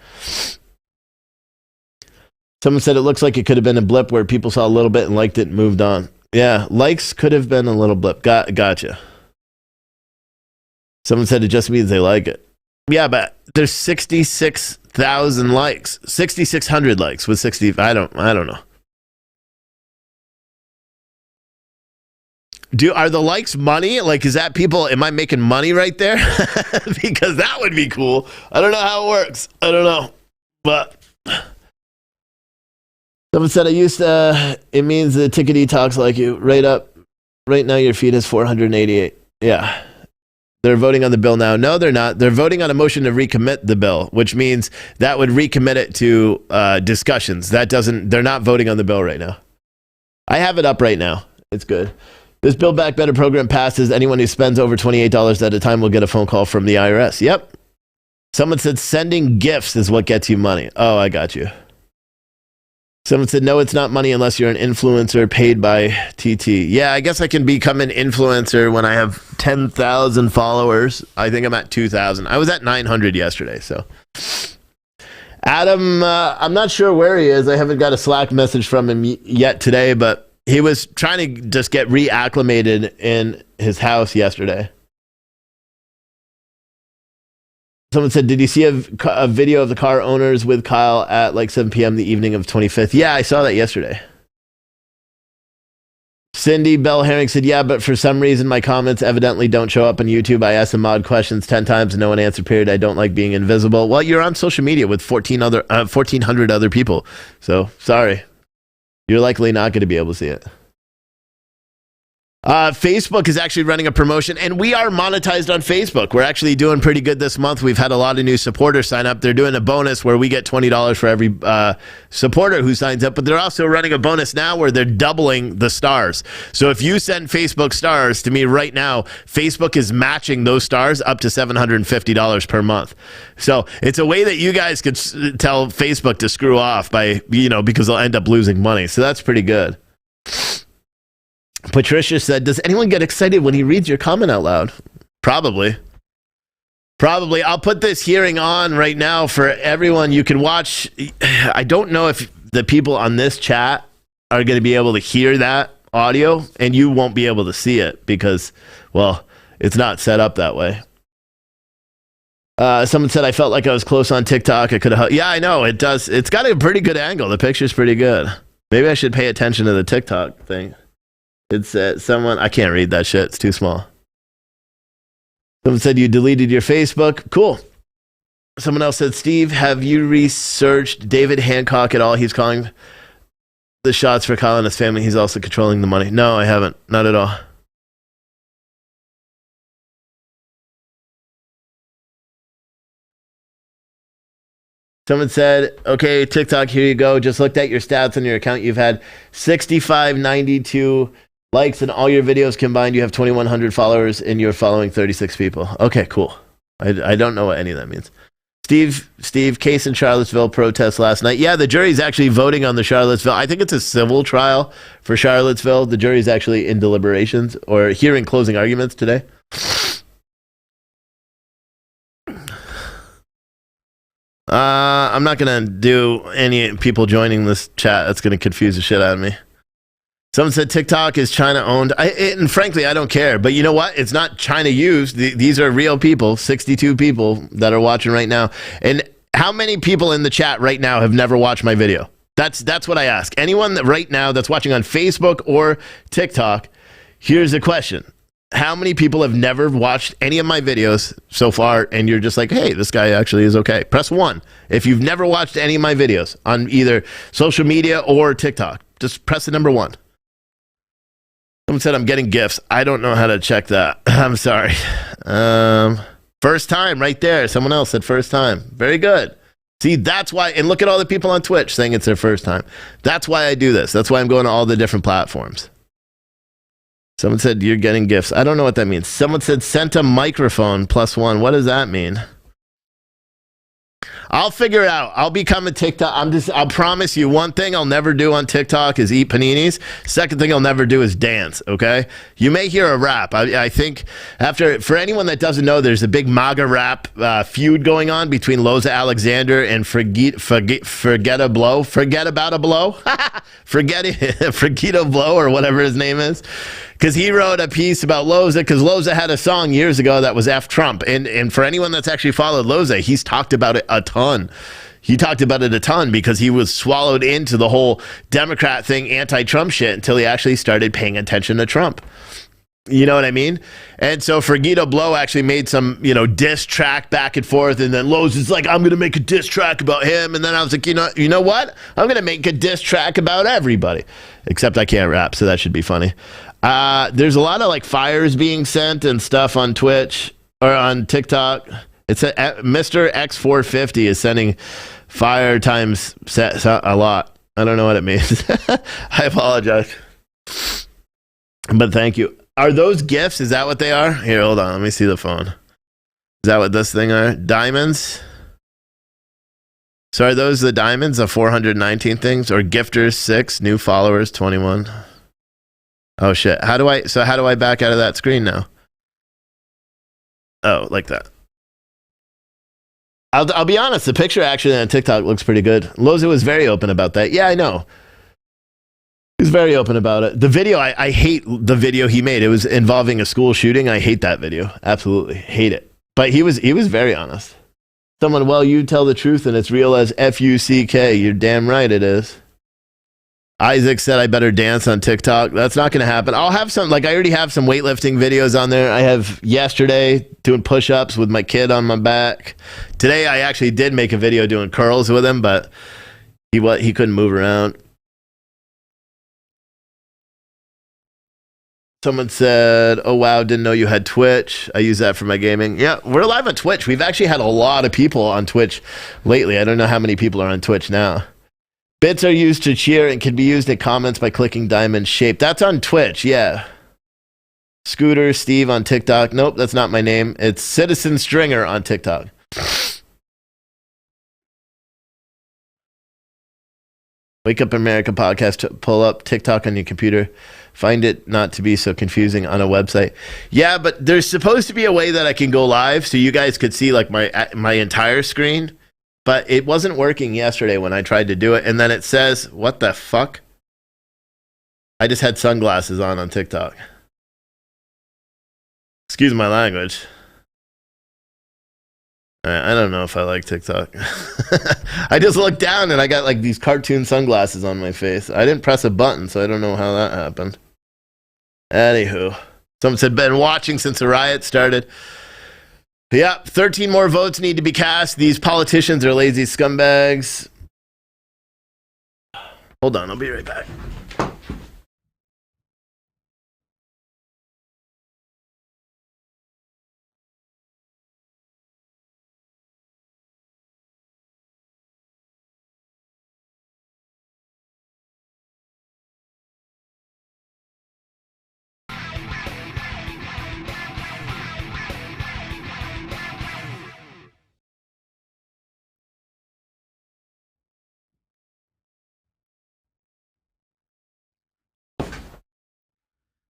Speaker 3: Someone said it looks like it could have been a blip where people saw a little bit and liked it and moved on. Yeah, likes could have been a little blip. Gotcha. Someone said it just means they like it. Yeah, but there's 66,000 likes, 6,600 likes with 60. I don't know. Are the likes money? Like, is that people? Am I making money right there? Because that would be cool. I don't know how it works. I don't know, but someone said it means the tickety talks like you. Right now your feed is 488. Yeah. They're voting on the bill now. No, they're not. They're voting on a motion to recommit the bill, which means that would recommit it to discussions. They're not voting on the bill right now. I have it up right now. It's good. This Build Back Better program passes. Anyone who spends over $28 at a time will get a phone call from the IRS. Yep. Someone said sending gifts is what gets you money. Oh, I got you. Someone said, no, it's not money unless you're an influencer paid by TT. Yeah, I guess I can become an influencer when I have 10,000 followers. I think I'm at 2,000. I was at 900 yesterday, so. Adam, I'm not sure where he is. I haven't got a Slack message from him yet today, but he was trying to just get reacclimated in his house yesterday. Someone said, did you see a video of the car owners with Kyle at like 7 p.m. the evening of 25th? Yeah, I saw that yesterday. Cindy Bell Herring said, yeah, but for some reason my comments evidently don't show up on YouTube. I asked the mod questions 10 times and no one answered, period. I don't like being invisible. Well, you're on social media with 1,400 other people. So, sorry. You're likely not going to be able to see it. Facebook is actually running a promotion, and we are monetized on Facebook. We're actually doing pretty good this month. We've had a lot of new supporters sign up. They're doing a bonus where we get $20 for every supporter who signs up, but they're also running a bonus now where they're doubling the stars. So if you send Facebook stars to me right now, Facebook is matching those stars up to $750 per month. So it's a way that you guys could tell Facebook to screw off by, because they'll end up losing money. So that's pretty good. Patricia said, does anyone get excited when he reads your comment out loud? Probably. I'll put this hearing on right now for everyone. You can watch. I don't know if the people on this chat are going to be able to hear that audio, and you won't be able to see it because, well, it's not set up that way. Someone said, I felt like I was close on TikTok. I could have. Yeah, I know. It does. It's got a pretty good angle. The picture's pretty good. Maybe I should pay attention to the TikTok thing. It's someone, I can't read that shit. It's too small. Someone said you deleted your Facebook. Cool. Someone else said, Steve, have you researched David Hancock at all? He's calling the shots for Kyle and his family. He's also controlling the money. No, I haven't. Not at all. Someone said, okay, TikTok, here you go. Just looked at your stats on your account. You've had 6,592 likes in all your videos combined. You have 2,100 followers and you're following 36 people. Okay, cool. I don't know what any of that means. Steve, case in Charlottesville, protest last night. Yeah, the jury's actually voting on the Charlottesville. I think it's a civil trial for Charlottesville. The jury's actually in deliberations or hearing closing arguments today. I'm not going to do any people joining this chat. That's going to confuse the shit out of me. Someone said TikTok is China owned. And frankly, I don't care. But you know what? It's not China used. These are real people, 62 people that are watching right now. And how many people in the chat right now have never watched my video? That's what I ask. Anyone that right now that's watching on Facebook or TikTok, here's the question. How many people have never watched any of my videos so far and you're just like, hey, this guy actually is okay? Press 1. If you've never watched any of my videos on either social media or TikTok, just press the number 1. Someone said I'm getting gifts. I don't know how to check that. I'm sorry. First time right there. Someone else said first time. Very good. See, that's why, and look at all the people on Twitch saying it's their first time. That's why I do this. That's why I'm going to all the different platforms. Someone said you're getting gifts. I don't know what that means. Someone said sent a microphone +1. What does that mean? I'll figure it out. I'll become a TikTok. I'll promise you one thing I'll never do on TikTok is eat paninis. Second thing I'll never do is dance, okay? You may hear a rap. I think for anyone that doesn't know, there's a big MAGA rap feud going on between Loza Alexander and Forget a Blow. Forget about a blow? Forget a blow or whatever his name is. Because he wrote a piece about Loza, because Loza had a song years ago that was F Trump. And for anyone that's actually followed Loza, he's talked about it a ton. He talked about it a ton because he was swallowed into the whole Democrat thing, anti-Trump shit, until he actually started paying attention to Trump. You know what I mean? And so Forgito Blow actually made some, diss track back and forth. And then Loza's like, I'm going to make a diss track about him. And then I was like, you know what? I'm going to make a diss track about everybody. Except I can't rap, so that should be funny. There's a lot of fires being sent and stuff on Twitch or on TikTok. It's Mr. X450 is sending fire times a lot. I don't know what it means. I apologize. But thank you. Are those gifts? Is that what they are? Here, hold on. Let me see the phone. Is that what this thing are? Diamonds? So are those the diamonds, the 419 things? Or gifters 6, new followers 21? Oh shit. How do I back out of that screen now? Oh, like that. I'll be honest, the picture actually on TikTok looks pretty good. Loza was very open about that. Yeah, I know. He was very open about it. The video, I hate the video he made. It was involving a school shooting. I hate that video. Absolutely. Hate it. But he was very honest. Someone, well, you tell the truth and it's real as F-U-C-K. You're damn right it is. Isaac said I better dance on TikTok. That's not going to happen. I'll have some, like I already have some weightlifting videos on there. I have yesterday doing push-ups with my kid on my back. Today I actually did make a video doing curls with him, but he couldn't move around. Someone said, oh, wow, didn't know you had Twitch. I use that for my gaming. Yeah, we're live on Twitch. We've actually had a lot of people on Twitch lately. I don't know how many people are on Twitch now. Bits are used to cheer and can be used in comments by clicking diamond shape. That's on Twitch, yeah. Scooter Steve on TikTok. Nope, that's not my name. It's Citizen Stringer on TikTok. Wake Up America podcast. Pull up TikTok on your computer. Find it not to be so confusing on a website. Yeah, but there's supposed to be a way that I can go live so you guys could see like my entire screen. But it wasn't working yesterday when I tried to do it. And then it says, what the fuck? I just had sunglasses on TikTok. Excuse my language. I don't know if I like TikTok. I just looked down and I got like these cartoon sunglasses on my face. I didn't press a button, so I don't know how that happened. Anywho, someone said, been watching since the riot started. Yep, 13 more votes need to be cast. These politicians are lazy scumbags. Hold on, I'll be right back.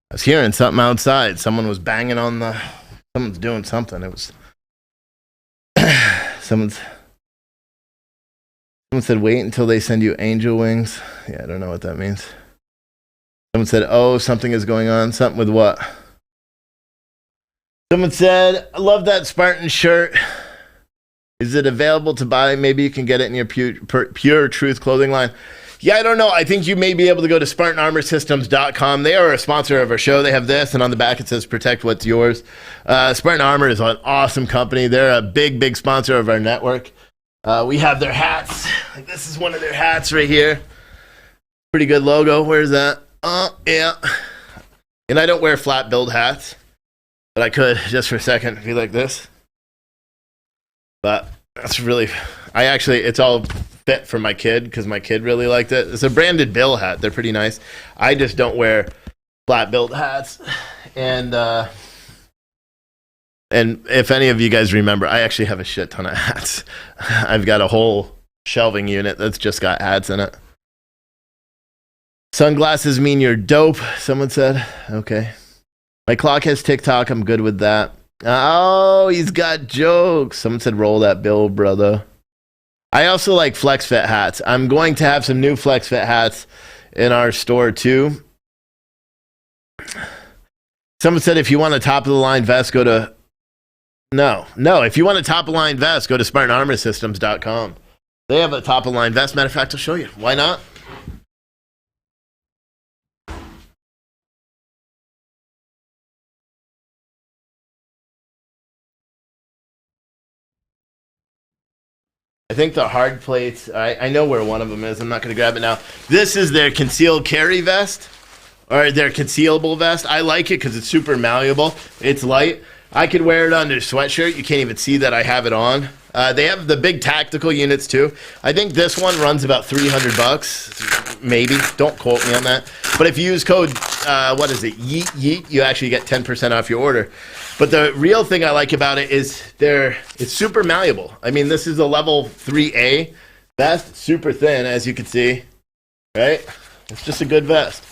Speaker 3: I was hearing something outside. Someone was banging on someone's doing something. It was someone said wait until they send you angel wings. Yeah, I don't know what that means. Someone said, oh, something is going on. Something with what? Someone said, I love that Spartan shirt. Is it available to buy? Maybe you can get it in your Pure Truth clothing line. Yeah, I don't know. I think you may be able to go to SpartanArmorSystems.com. They are a sponsor of our show. They have this, and on the back it says protect what's yours. Spartan Armor is an awesome company. They're a big, big sponsor of our network. We have their hats. Like this is one of their hats right here. Pretty good logo. Where's that? Yeah. And I don't wear flat build hats, but I could just for a second be like this. But that's really, it's all fit for my kid because my kid really liked it. It's a branded Bill hat. They're pretty nice. I just don't wear flat build hats. And if any of you guys remember, I actually have a shit ton of hats. I've got a whole shelving unit that's just got hats in it. Sunglasses mean you're dope, someone said. Okay. My clock has TikTok. I'm good with that. Oh, he's got jokes. Someone said roll that bill, brother. I also like flex fit hats. I'm going to have some new flex fit hats in our store too. Someone said if you want a top of the line vest, go to if you want a top of the line vest, go to SpartanArmorSystems.com. They have a top of the line vest. Matter of fact, I'll show you. Why not? I think the hard plates, I know where one of them is. I'm not going to grab it now. This is their concealed carry vest, or their concealable vest. I like it because it's super malleable. It's light. I could wear it under a sweatshirt. You can't even see that I have it on. They have the big tactical units too. I think this one runs about $300, maybe. Don't quote me on that. But if you use code, YEET, you actually get 10% off your order. But the real thing I like about it is it's super malleable. I mean, this is a level 3A vest, super thin, as you can see, right? It's just a good vest.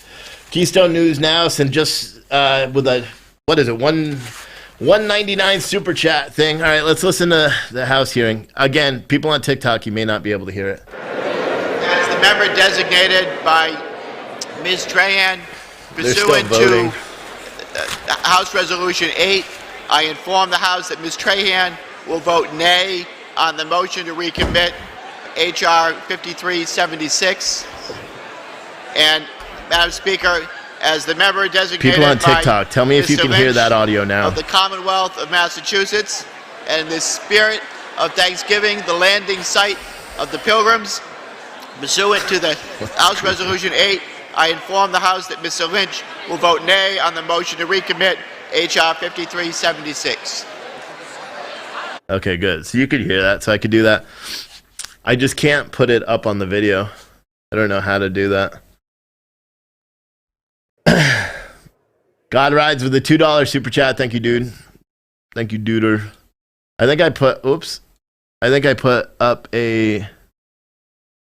Speaker 3: Keystone News Now, and just with a, $1.99 super chat thing. All right, let's listen to the House hearing. Again, people on TikTok, you may not be able to hear it.
Speaker 11: As the member designated by Ms. Trahan, pursuant to House Resolution 8, I inform the House that Ms. Trahan will vote nay on the motion to recommit H.R. 5376. And, Madam Speaker, as the member designated
Speaker 3: People on
Speaker 11: by
Speaker 3: TikTok, tell me if you
Speaker 11: Mr.
Speaker 3: can hear
Speaker 11: Lynch
Speaker 3: that audio now.
Speaker 11: of the Commonwealth of Massachusetts, and in the spirit of Thanksgiving, the landing site of the Pilgrims, pursuant to the House Resolution 8, I inform the House that Mr. Lynch will vote nay on the motion to recommit H.R. 5376.
Speaker 3: Okay, good. So you could hear that, so I could do that. I just can't put it up on the video. I don't know how to do that. God rides with a $2 super chat. Thank you, dude. Thank you, duder. I think I put up a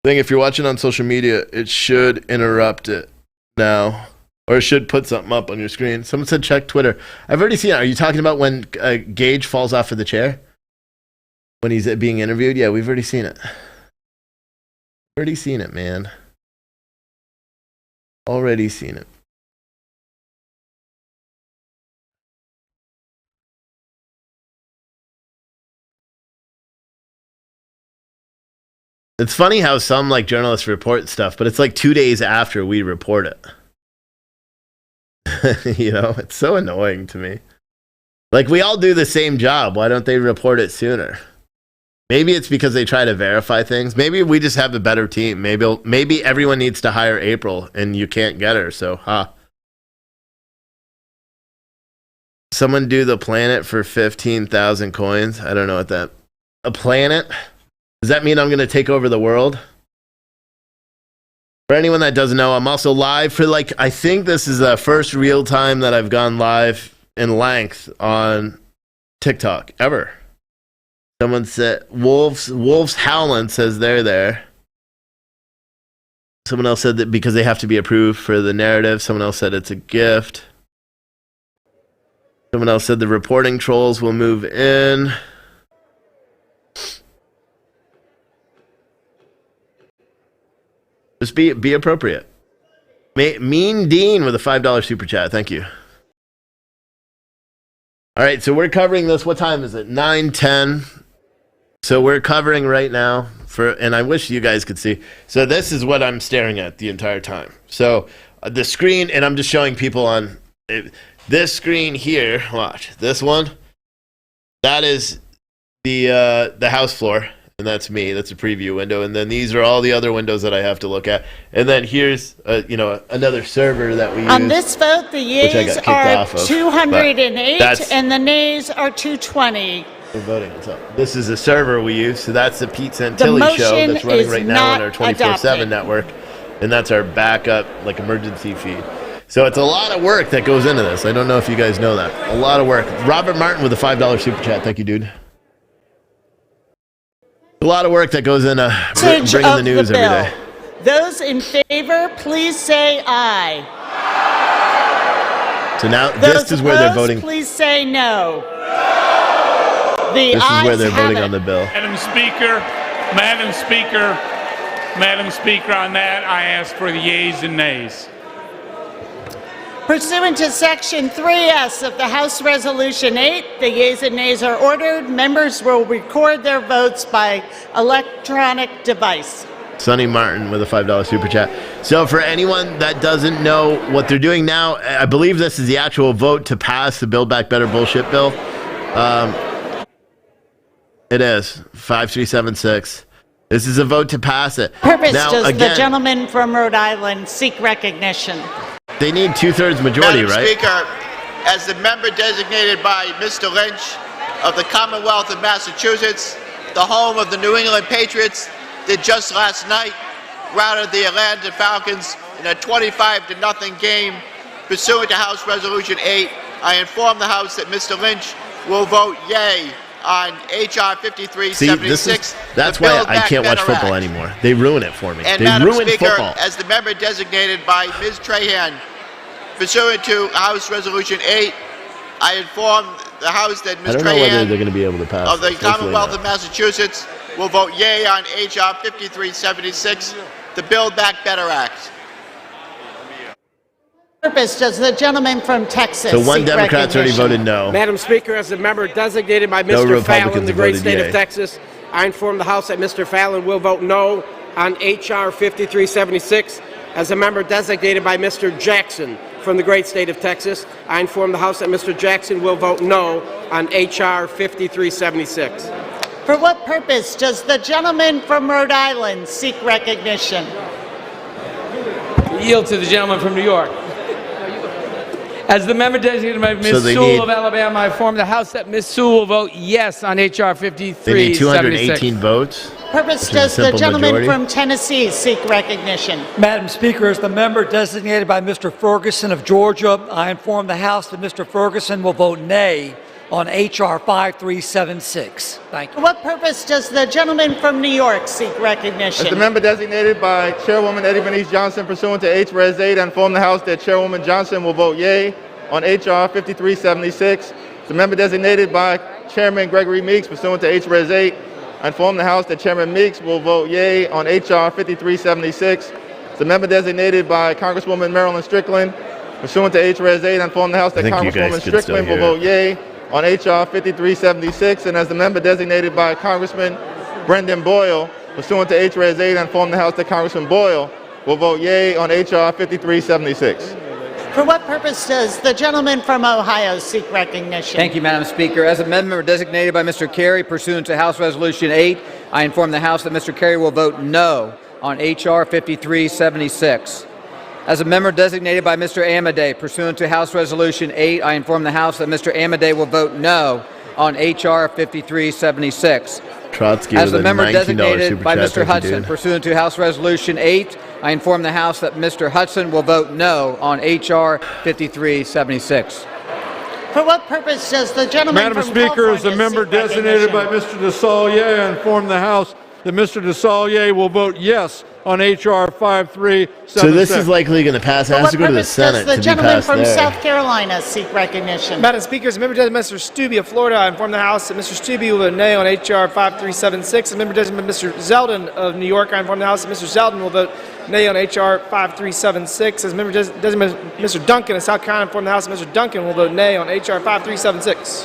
Speaker 3: thing. If you're watching on social media, it should interrupt it now. Or it should put something up on your screen. Someone said check Twitter. I've already seen it. Are you talking about when Gage falls off of the chair? When he's being interviewed? Yeah, we've already seen it. Already seen it, man. Already seen it. It's funny how some like journalists report stuff, but it's like 2 days after we report it. You know, it's so annoying to me. Like, we all do the same job. Why don't they report it sooner? Maybe it's because they try to verify things. Maybe we just have a better team. Maybe everyone needs to hire April and you can't get her. So, Someone do the planet for 15,000 coins. I don't know what that... A planet? Does that mean I'm going to take over the world? For anyone that doesn't know, I'm also live for I think this is the first real time that I've gone live in length on TikTok ever. Someone said, Wolves Howland says they're there. Someone else said that because they have to be approved for the narrative. Someone else said it's a gift. Someone else said the reporting trolls will move in. Just be appropriate. Mean Dean with a $5 super chat. Thank you. All right, so we're covering this. What time is it? 9:10. So we're covering right now and I wish you guys could see. So this is what I'm staring at the entire time. So the screen, and I'm just showing people on this screen here. Watch this one. That is the House floor. And that's me. That's a preview window. And then these are all the other windows that I have to look at. And then here's, another server that we use.
Speaker 2: On this vote, the yeas are 208 and the nays are 220.
Speaker 3: We're voting. So this is a server we use. So that's the Pete Santilli show that's running right now on our 24/7 network. And that's our backup, emergency feed. So it's a lot of work that goes into this. I don't know if you guys know that. A lot of work. Robert Martin with a $5 super chat. Thank you, dude. A lot of work that goes into bringing the news every day.
Speaker 2: Those in favor, please say aye.
Speaker 3: So now this is where they're voting.
Speaker 2: Please say no.
Speaker 3: This is where they're voting on the bill.
Speaker 5: Madam Speaker, on that, I ask for the yeas and nays.
Speaker 2: Pursuant to Section 3S of the House Resolution 8, the yeas and nays are ordered. Members will record their votes by electronic device.
Speaker 3: Sonny Martin with a $5 super chat. So for anyone that doesn't know what they're doing now, I believe this is the actual vote to pass the Build Back Better bullshit bill. It is 5376. This is a vote to pass it.
Speaker 2: Purpose does the gentleman from Rhode Island seek recognition?
Speaker 3: They need 2/3 majority,
Speaker 11: Madam
Speaker 3: right?
Speaker 11: Speaker, as the member designated by Mr. Lynch of the Commonwealth of Massachusetts, the home of the New England Patriots, did just last night routed the Atlanta Falcons in a 25-0 game. Pursuant to House Resolution 8, I inform the House that Mr. Lynch will vote yay on H.R. 5376.
Speaker 3: That's why I can't watch football anymore. They ruin it for me.
Speaker 11: And
Speaker 3: they
Speaker 11: Madam
Speaker 3: ruin
Speaker 11: Speaker,
Speaker 3: football.
Speaker 11: as the member designated by Ms. Trahan, pursuant to House Resolution 8, I inform the House that Ms.
Speaker 3: I don't know whether
Speaker 11: Trahan
Speaker 3: they're going to be able to pass
Speaker 11: of the
Speaker 3: this. Hopefully
Speaker 11: Commonwealth
Speaker 3: not.
Speaker 11: of Massachusetts will vote yay on H.R. 5376, the Build Back Better Act.
Speaker 2: Purpose does the gentleman from Texas
Speaker 3: So one
Speaker 2: seek
Speaker 3: Democrat's already
Speaker 2: recognition?
Speaker 3: voted no.
Speaker 12: Madam Speaker, as a member designated by
Speaker 3: No
Speaker 12: Mr. Fallon,
Speaker 3: Republicans
Speaker 12: the great
Speaker 3: voted
Speaker 12: state
Speaker 3: yay.
Speaker 12: of Texas, I inform the House that Mr. Fallon will vote no on H.R. 5376, As a member designated by Mr. Jackson from the great state of Texas, I inform the House that Mr. Jackson will vote no on H.R. 5376.
Speaker 2: For what purpose does the gentleman from Rhode Island seek recognition?
Speaker 13: Yield to the gentleman from New York. As the member designated by Ms.
Speaker 3: So
Speaker 13: Sewell of Alabama, I inform the House that Ms. Sewell will vote yes on H.R. 5376.
Speaker 3: They need 218 votes.
Speaker 2: Purpose
Speaker 3: Which is a
Speaker 2: does the
Speaker 3: simple
Speaker 2: gentleman
Speaker 3: majority.
Speaker 2: from Tennessee seek recognition?
Speaker 14: Madam Speaker, as the member designated by Mr. Ferguson of Georgia, I inform the House that Mr. Ferguson will vote nay on H.R. 5376. Thank you.
Speaker 2: For what purpose does the gentleman from New York seek recognition?
Speaker 15: As the member designated by Chairwoman Eddie Bernice Johnson pursuant to H.Res. 8, I inform the House that Chairwoman Johnson will vote yea on H.R. 5376. As the member designated by Chairman Gregory Meeks pursuant to H.Res. 8, I inform the House that Chairman Meeks will vote yea on H.R. 5376. As the member designated by Congresswoman Marilyn Strickland pursuant to H.Res. 8, I inform the House that
Speaker 3: I think you guys
Speaker 15: Congresswoman
Speaker 3: could still
Speaker 15: Strickland will
Speaker 3: hear it.
Speaker 15: vote yea on H.R. 5376, and as the member designated by Congressman Brendan Boyle, pursuant to H.Res. 8, I inform the House that Congressman Boyle will vote yea on H.R. 5376.
Speaker 2: For what purpose does the gentleman from Ohio seek recognition?
Speaker 6: Thank you, Madam Speaker. As a member designated by Mr. Carey pursuant to House Resolution 8, I inform the House that Mr. Carey will vote no on H.R. 5376. As a member designated by Mr. Amadei pursuant to House Resolution 8, I inform the House that Mr. Amadei will vote no on H.R. 5376.
Speaker 3: Trotsky
Speaker 6: As
Speaker 3: with
Speaker 6: the
Speaker 3: a
Speaker 6: member
Speaker 3: $19
Speaker 6: designated
Speaker 3: super
Speaker 6: by
Speaker 3: chat.
Speaker 6: Mr.
Speaker 3: Thank you,
Speaker 6: Hudson
Speaker 3: dude.
Speaker 6: pursuant to House Resolution 8, I inform the House that Mr. Hudson will vote no on H.R. 5376.
Speaker 2: For what purpose does the gentleman
Speaker 7: Madam
Speaker 2: from
Speaker 7: Speaker, as a
Speaker 2: California
Speaker 7: member
Speaker 2: seek
Speaker 7: designated by
Speaker 2: recognition?
Speaker 7: Mr. DeSallier, I inform the House that Mr. DeSallier will vote yes on H.R. 5376.
Speaker 3: So this is likely going to pass. It
Speaker 2: For
Speaker 3: has
Speaker 2: what
Speaker 3: to go to the
Speaker 2: purpose
Speaker 3: Senate
Speaker 2: does the
Speaker 3: to be
Speaker 2: gentleman
Speaker 3: passed
Speaker 2: from
Speaker 3: there.
Speaker 2: South Carolina seek recognition?
Speaker 12: Madam Speaker, as a member designated by Mr. Stubbe of Florida, I inform the House that Mr. Stubbe will vote nay on H.R. 5376. As a member designated by Mr. Zeldin of New York, I inform the House that Mr. Zeldin will vote nay on H.R. 5376. As a member designated by Mr. Duncan of South Carolina, I inform the House that Mr. Duncan will vote nay on H.R. 5376.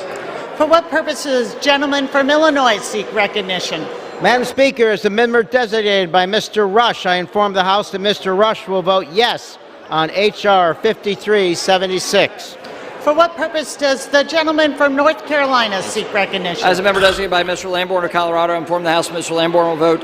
Speaker 2: For what purpose does the gentleman from Illinois seek recognition?
Speaker 16: Madam Speaker, as the member designated by Mr. Rush, I inform the House that Mr. Rush will vote yes on H.R. 5376.
Speaker 2: For what purpose does the gentleman from North Carolina seek recognition?
Speaker 17: As a member designated by Mr. Lamborn of Colorado, I inform the House that Mr. Lamborn will vote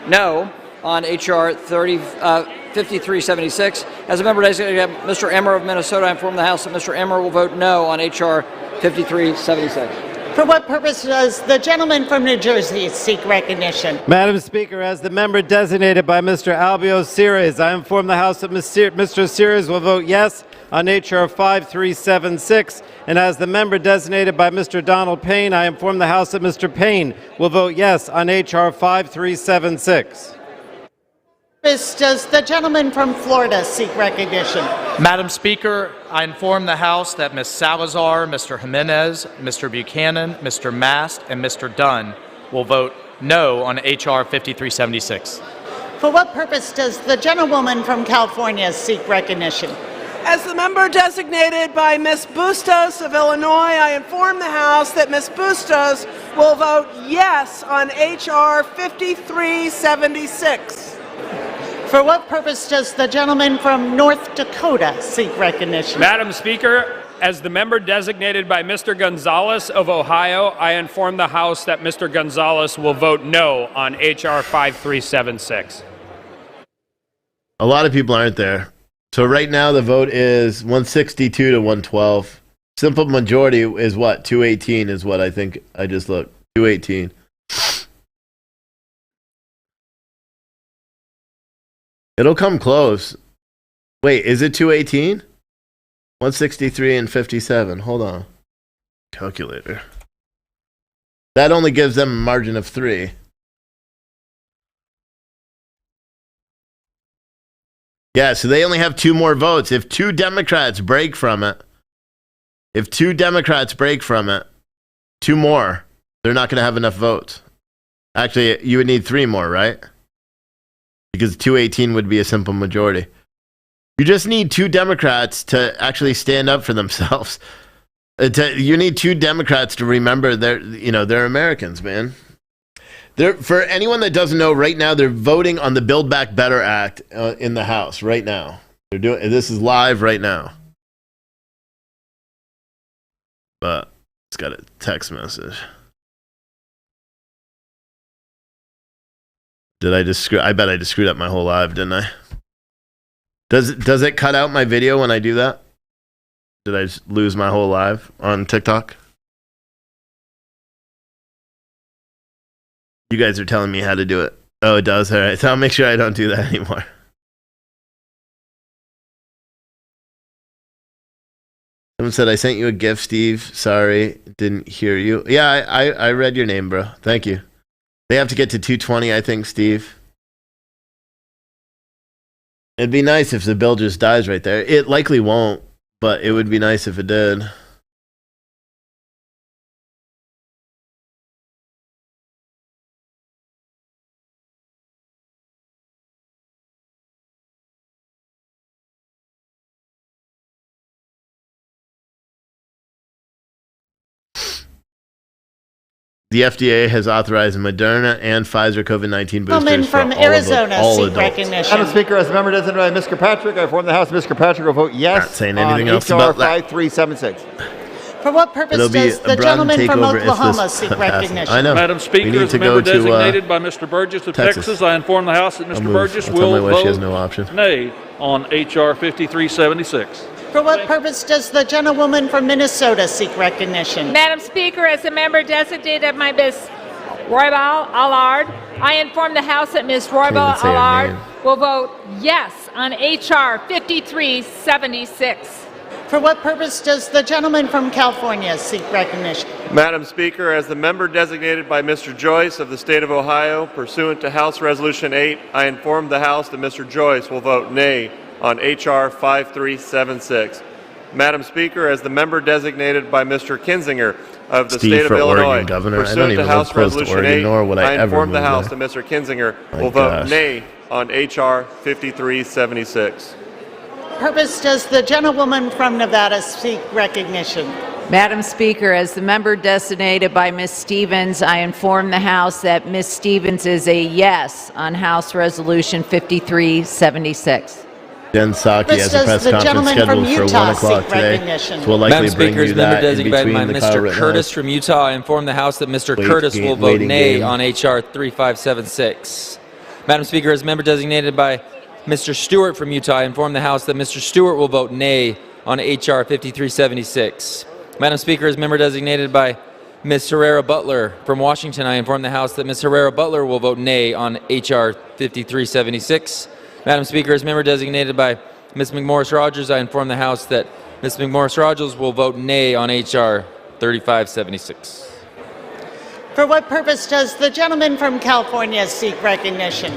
Speaker 17: no on H.R. 5376. As a member designated by Mr. Emmer of Minnesota, I inform the House that Mr. Emmer will vote no on H.R. 5376.
Speaker 2: For what purpose does the gentleman from New Jersey seek recognition?
Speaker 18: Madam Speaker, as the member designated by Mr. Albio Ceres, I inform the House that Mr. Ceres will vote yes on H.R. 5376, and as the member designated by Mr. Donald Payne, I inform the House that Mr. Payne will vote yes on H.R. 5376.
Speaker 2: Does the gentleman from Florida seek recognition?
Speaker 19: Madam Speaker, I inform the House that Ms. Salazar, Mr. Jimenez, Mr. Buchanan, Mr. Mast, and Mr. Dunn will vote no on H.R. 5376.
Speaker 2: For what purpose does the gentlewoman from California seek recognition?
Speaker 20: As the member designated by Ms. Bustos of Illinois, I inform the House that Ms. Bustos will vote yes on H.R. 5376.
Speaker 2: For what purpose does the gentleman from North Dakota seek recognition?
Speaker 21: Madam Speaker, as the member designated by Mr. Gonzalez of Ohio, I inform the House that Mr. Gonzalez will vote no on H.R. 5376.
Speaker 3: A lot of people aren't there. So right now the vote is 162 to 112. Simple majority is what? 218 is what I think I just looked. 218. It'll come close. Wait, is it 218? 163 and 57. Hold on. Calculator. That only gives them a margin of 3. Yeah, so they only have 2 more votes. If 2 Democrats break from it, 2 more, they're not going to have enough votes. Actually, you would need 3 more, right? Because 218 would be a simple majority. You just need 2 Democrats to actually stand up for themselves. You need 2 Democrats to remember they're Americans, man. For anyone that doesn't know, right now they're voting on the Build Back Better Act in the House right now. They're doing this is live right now. But it's got a text message. Did I just screw? I bet I just screwed up my whole live, didn't I? Does it cut out my video when I do that? Did I just lose my whole live on TikTok? You guys are telling me how to do it. Oh, it does. All right. So I'll make sure I don't do that anymore. Someone said, I sent you a gift, Steve. Sorry, didn't hear you. Yeah, I read your name, bro. Thank you. They have to get to 220, I think, Steve. It'd be nice if the bill just dies right there. It likely won't, but it would be nice if it did. The FDA has authorized Moderna and Pfizer COVID-19 boosters for
Speaker 2: from
Speaker 3: all
Speaker 2: Arizona,
Speaker 3: all
Speaker 2: seek
Speaker 3: adults.
Speaker 2: recognition.
Speaker 1: Madam Speaker, as a member designated by Mr. Patrick, I inform the House that Mr. Patrick will vote yes
Speaker 3: Not saying anything
Speaker 1: on
Speaker 3: else
Speaker 1: HR
Speaker 3: about that.
Speaker 1: 5376.
Speaker 2: For what purpose
Speaker 3: It'll be
Speaker 2: does
Speaker 3: a
Speaker 2: the
Speaker 3: broad
Speaker 2: gentleman from
Speaker 3: takeover if this
Speaker 2: Oklahoma seek
Speaker 3: passes.
Speaker 2: recognition?
Speaker 3: I know.
Speaker 7: Madam
Speaker 3: We
Speaker 7: Speaker,
Speaker 3: need
Speaker 7: as
Speaker 3: to
Speaker 7: a member
Speaker 3: go to,
Speaker 7: designated by Mr. Burgess of Texas, I inform the House that
Speaker 3: I'll
Speaker 7: Mr.
Speaker 3: move.
Speaker 7: Burgess
Speaker 3: I'll tell my
Speaker 7: will
Speaker 3: wife she has
Speaker 7: vote
Speaker 3: no option.
Speaker 7: nay on HR 5376.
Speaker 2: For what purpose does the gentlewoman from Minnesota seek recognition?
Speaker 22: Madam Speaker, as a member designated by Ms. Roybal Allard, I inform the House that Ms. Roybal
Speaker 3: say her
Speaker 22: Allard
Speaker 3: name.
Speaker 22: will vote yes on HR 5376.
Speaker 2: For what purpose does the gentleman from California seek recognition?
Speaker 23: Madam Speaker, as the member designated by Mr. Joyce of the State of Ohio, pursuant to House Resolution 8, I inform the House that Mr. Joyce will vote nay on HR 5376. Madam Speaker, as the member designated by Mr. Kinzinger of the
Speaker 3: Steve
Speaker 23: State of
Speaker 3: for
Speaker 23: Illinois,
Speaker 3: Oregon governor. I don't
Speaker 23: pursuant
Speaker 3: even
Speaker 23: to
Speaker 3: live
Speaker 23: House
Speaker 3: close to
Speaker 23: Resolution
Speaker 3: Oregon,
Speaker 23: 8,
Speaker 3: nor would I ever
Speaker 23: inform the
Speaker 3: move
Speaker 23: House
Speaker 3: there.
Speaker 23: that Mr. Kinzinger
Speaker 3: My
Speaker 23: will vote
Speaker 3: gosh.
Speaker 23: nay on HR 5376.
Speaker 2: Purpose does the gentlewoman from Nevada seek recognition?
Speaker 24: Madam Speaker, as the member designated by Ms. Stevens, I inform the House that Ms. Stevens is a yes on House Resolution 5376.
Speaker 3: Jen Psaki
Speaker 2: Purpose
Speaker 3: has a
Speaker 2: does
Speaker 3: press
Speaker 2: the
Speaker 3: conference
Speaker 2: gentleman
Speaker 3: scheduled
Speaker 2: from
Speaker 3: for
Speaker 2: Utah
Speaker 3: 1 o'clock
Speaker 2: seek
Speaker 3: today.
Speaker 2: recognition?
Speaker 3: So we'll
Speaker 17: Madam
Speaker 3: likely bring
Speaker 17: Speaker, as
Speaker 3: you
Speaker 17: the member
Speaker 3: that in
Speaker 17: designated by
Speaker 3: between the car
Speaker 17: Mr.
Speaker 3: written
Speaker 17: Curtis
Speaker 3: out.
Speaker 17: from Utah, I inform the House that Mr.
Speaker 3: Wait,
Speaker 17: Curtis will vote
Speaker 3: waiting
Speaker 17: nay
Speaker 3: game.
Speaker 17: on HR 3576. Madam Speaker, as member designated by Mr. Stewart from Utah, I inform the House that Mr. Stewart will vote nay on HR 5376. Madam Speaker, as member designated by Ms. Herrera Butler from Washington, I inform the House that Ms. Herrera Butler will vote nay on HR 5376. Madam Speaker, as member designated by Ms. McMorris Rogers, I inform the House that Ms. McMorris Rogers will vote nay on HR 3576.
Speaker 2: For what purpose does the gentleman from California seek recognition?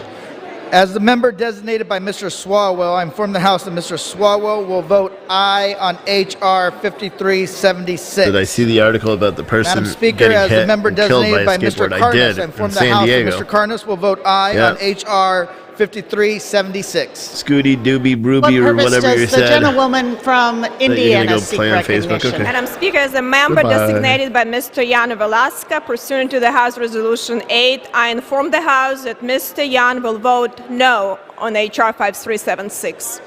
Speaker 25: As the member designated by Mr. Swalwell, I inform the House that Mr. Swalwell will vote aye on H.R. 5376.
Speaker 3: Did I see the article about the person
Speaker 25: Madam Speaker,
Speaker 3: getting
Speaker 25: as
Speaker 3: hit
Speaker 25: the member
Speaker 3: and killed by
Speaker 25: designated by
Speaker 3: a
Speaker 25: Mr.
Speaker 3: skateboard? I
Speaker 25: Karnas,
Speaker 3: did
Speaker 25: I
Speaker 3: in
Speaker 25: inform the
Speaker 3: San
Speaker 25: House
Speaker 3: Diego.
Speaker 25: that Mr. Karnas will vote aye
Speaker 3: Yeah.
Speaker 25: on H.R. 5376.
Speaker 3: Scooty Dooby
Speaker 2: What
Speaker 3: Brooby or
Speaker 2: purpose
Speaker 3: whatever you
Speaker 2: does the
Speaker 3: said.
Speaker 2: gentlewoman from
Speaker 3: you're
Speaker 2: Indiana
Speaker 3: gonna go
Speaker 2: seek
Speaker 3: play on Facebook?
Speaker 2: recognition?
Speaker 3: Okay.
Speaker 26: Madam Speaker, as a member
Speaker 3: Goodbye.
Speaker 26: designated by Mr. Jan Velasca, pursuant to the House Resolution 8, I inform the House that Mr. Jan will vote no on HR 5376.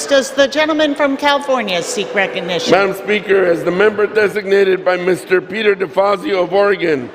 Speaker 2: Does the gentleman from California seek recognition?
Speaker 27: Madam Speaker, as the member designated by Mr. Peter DeFazio of Oregon,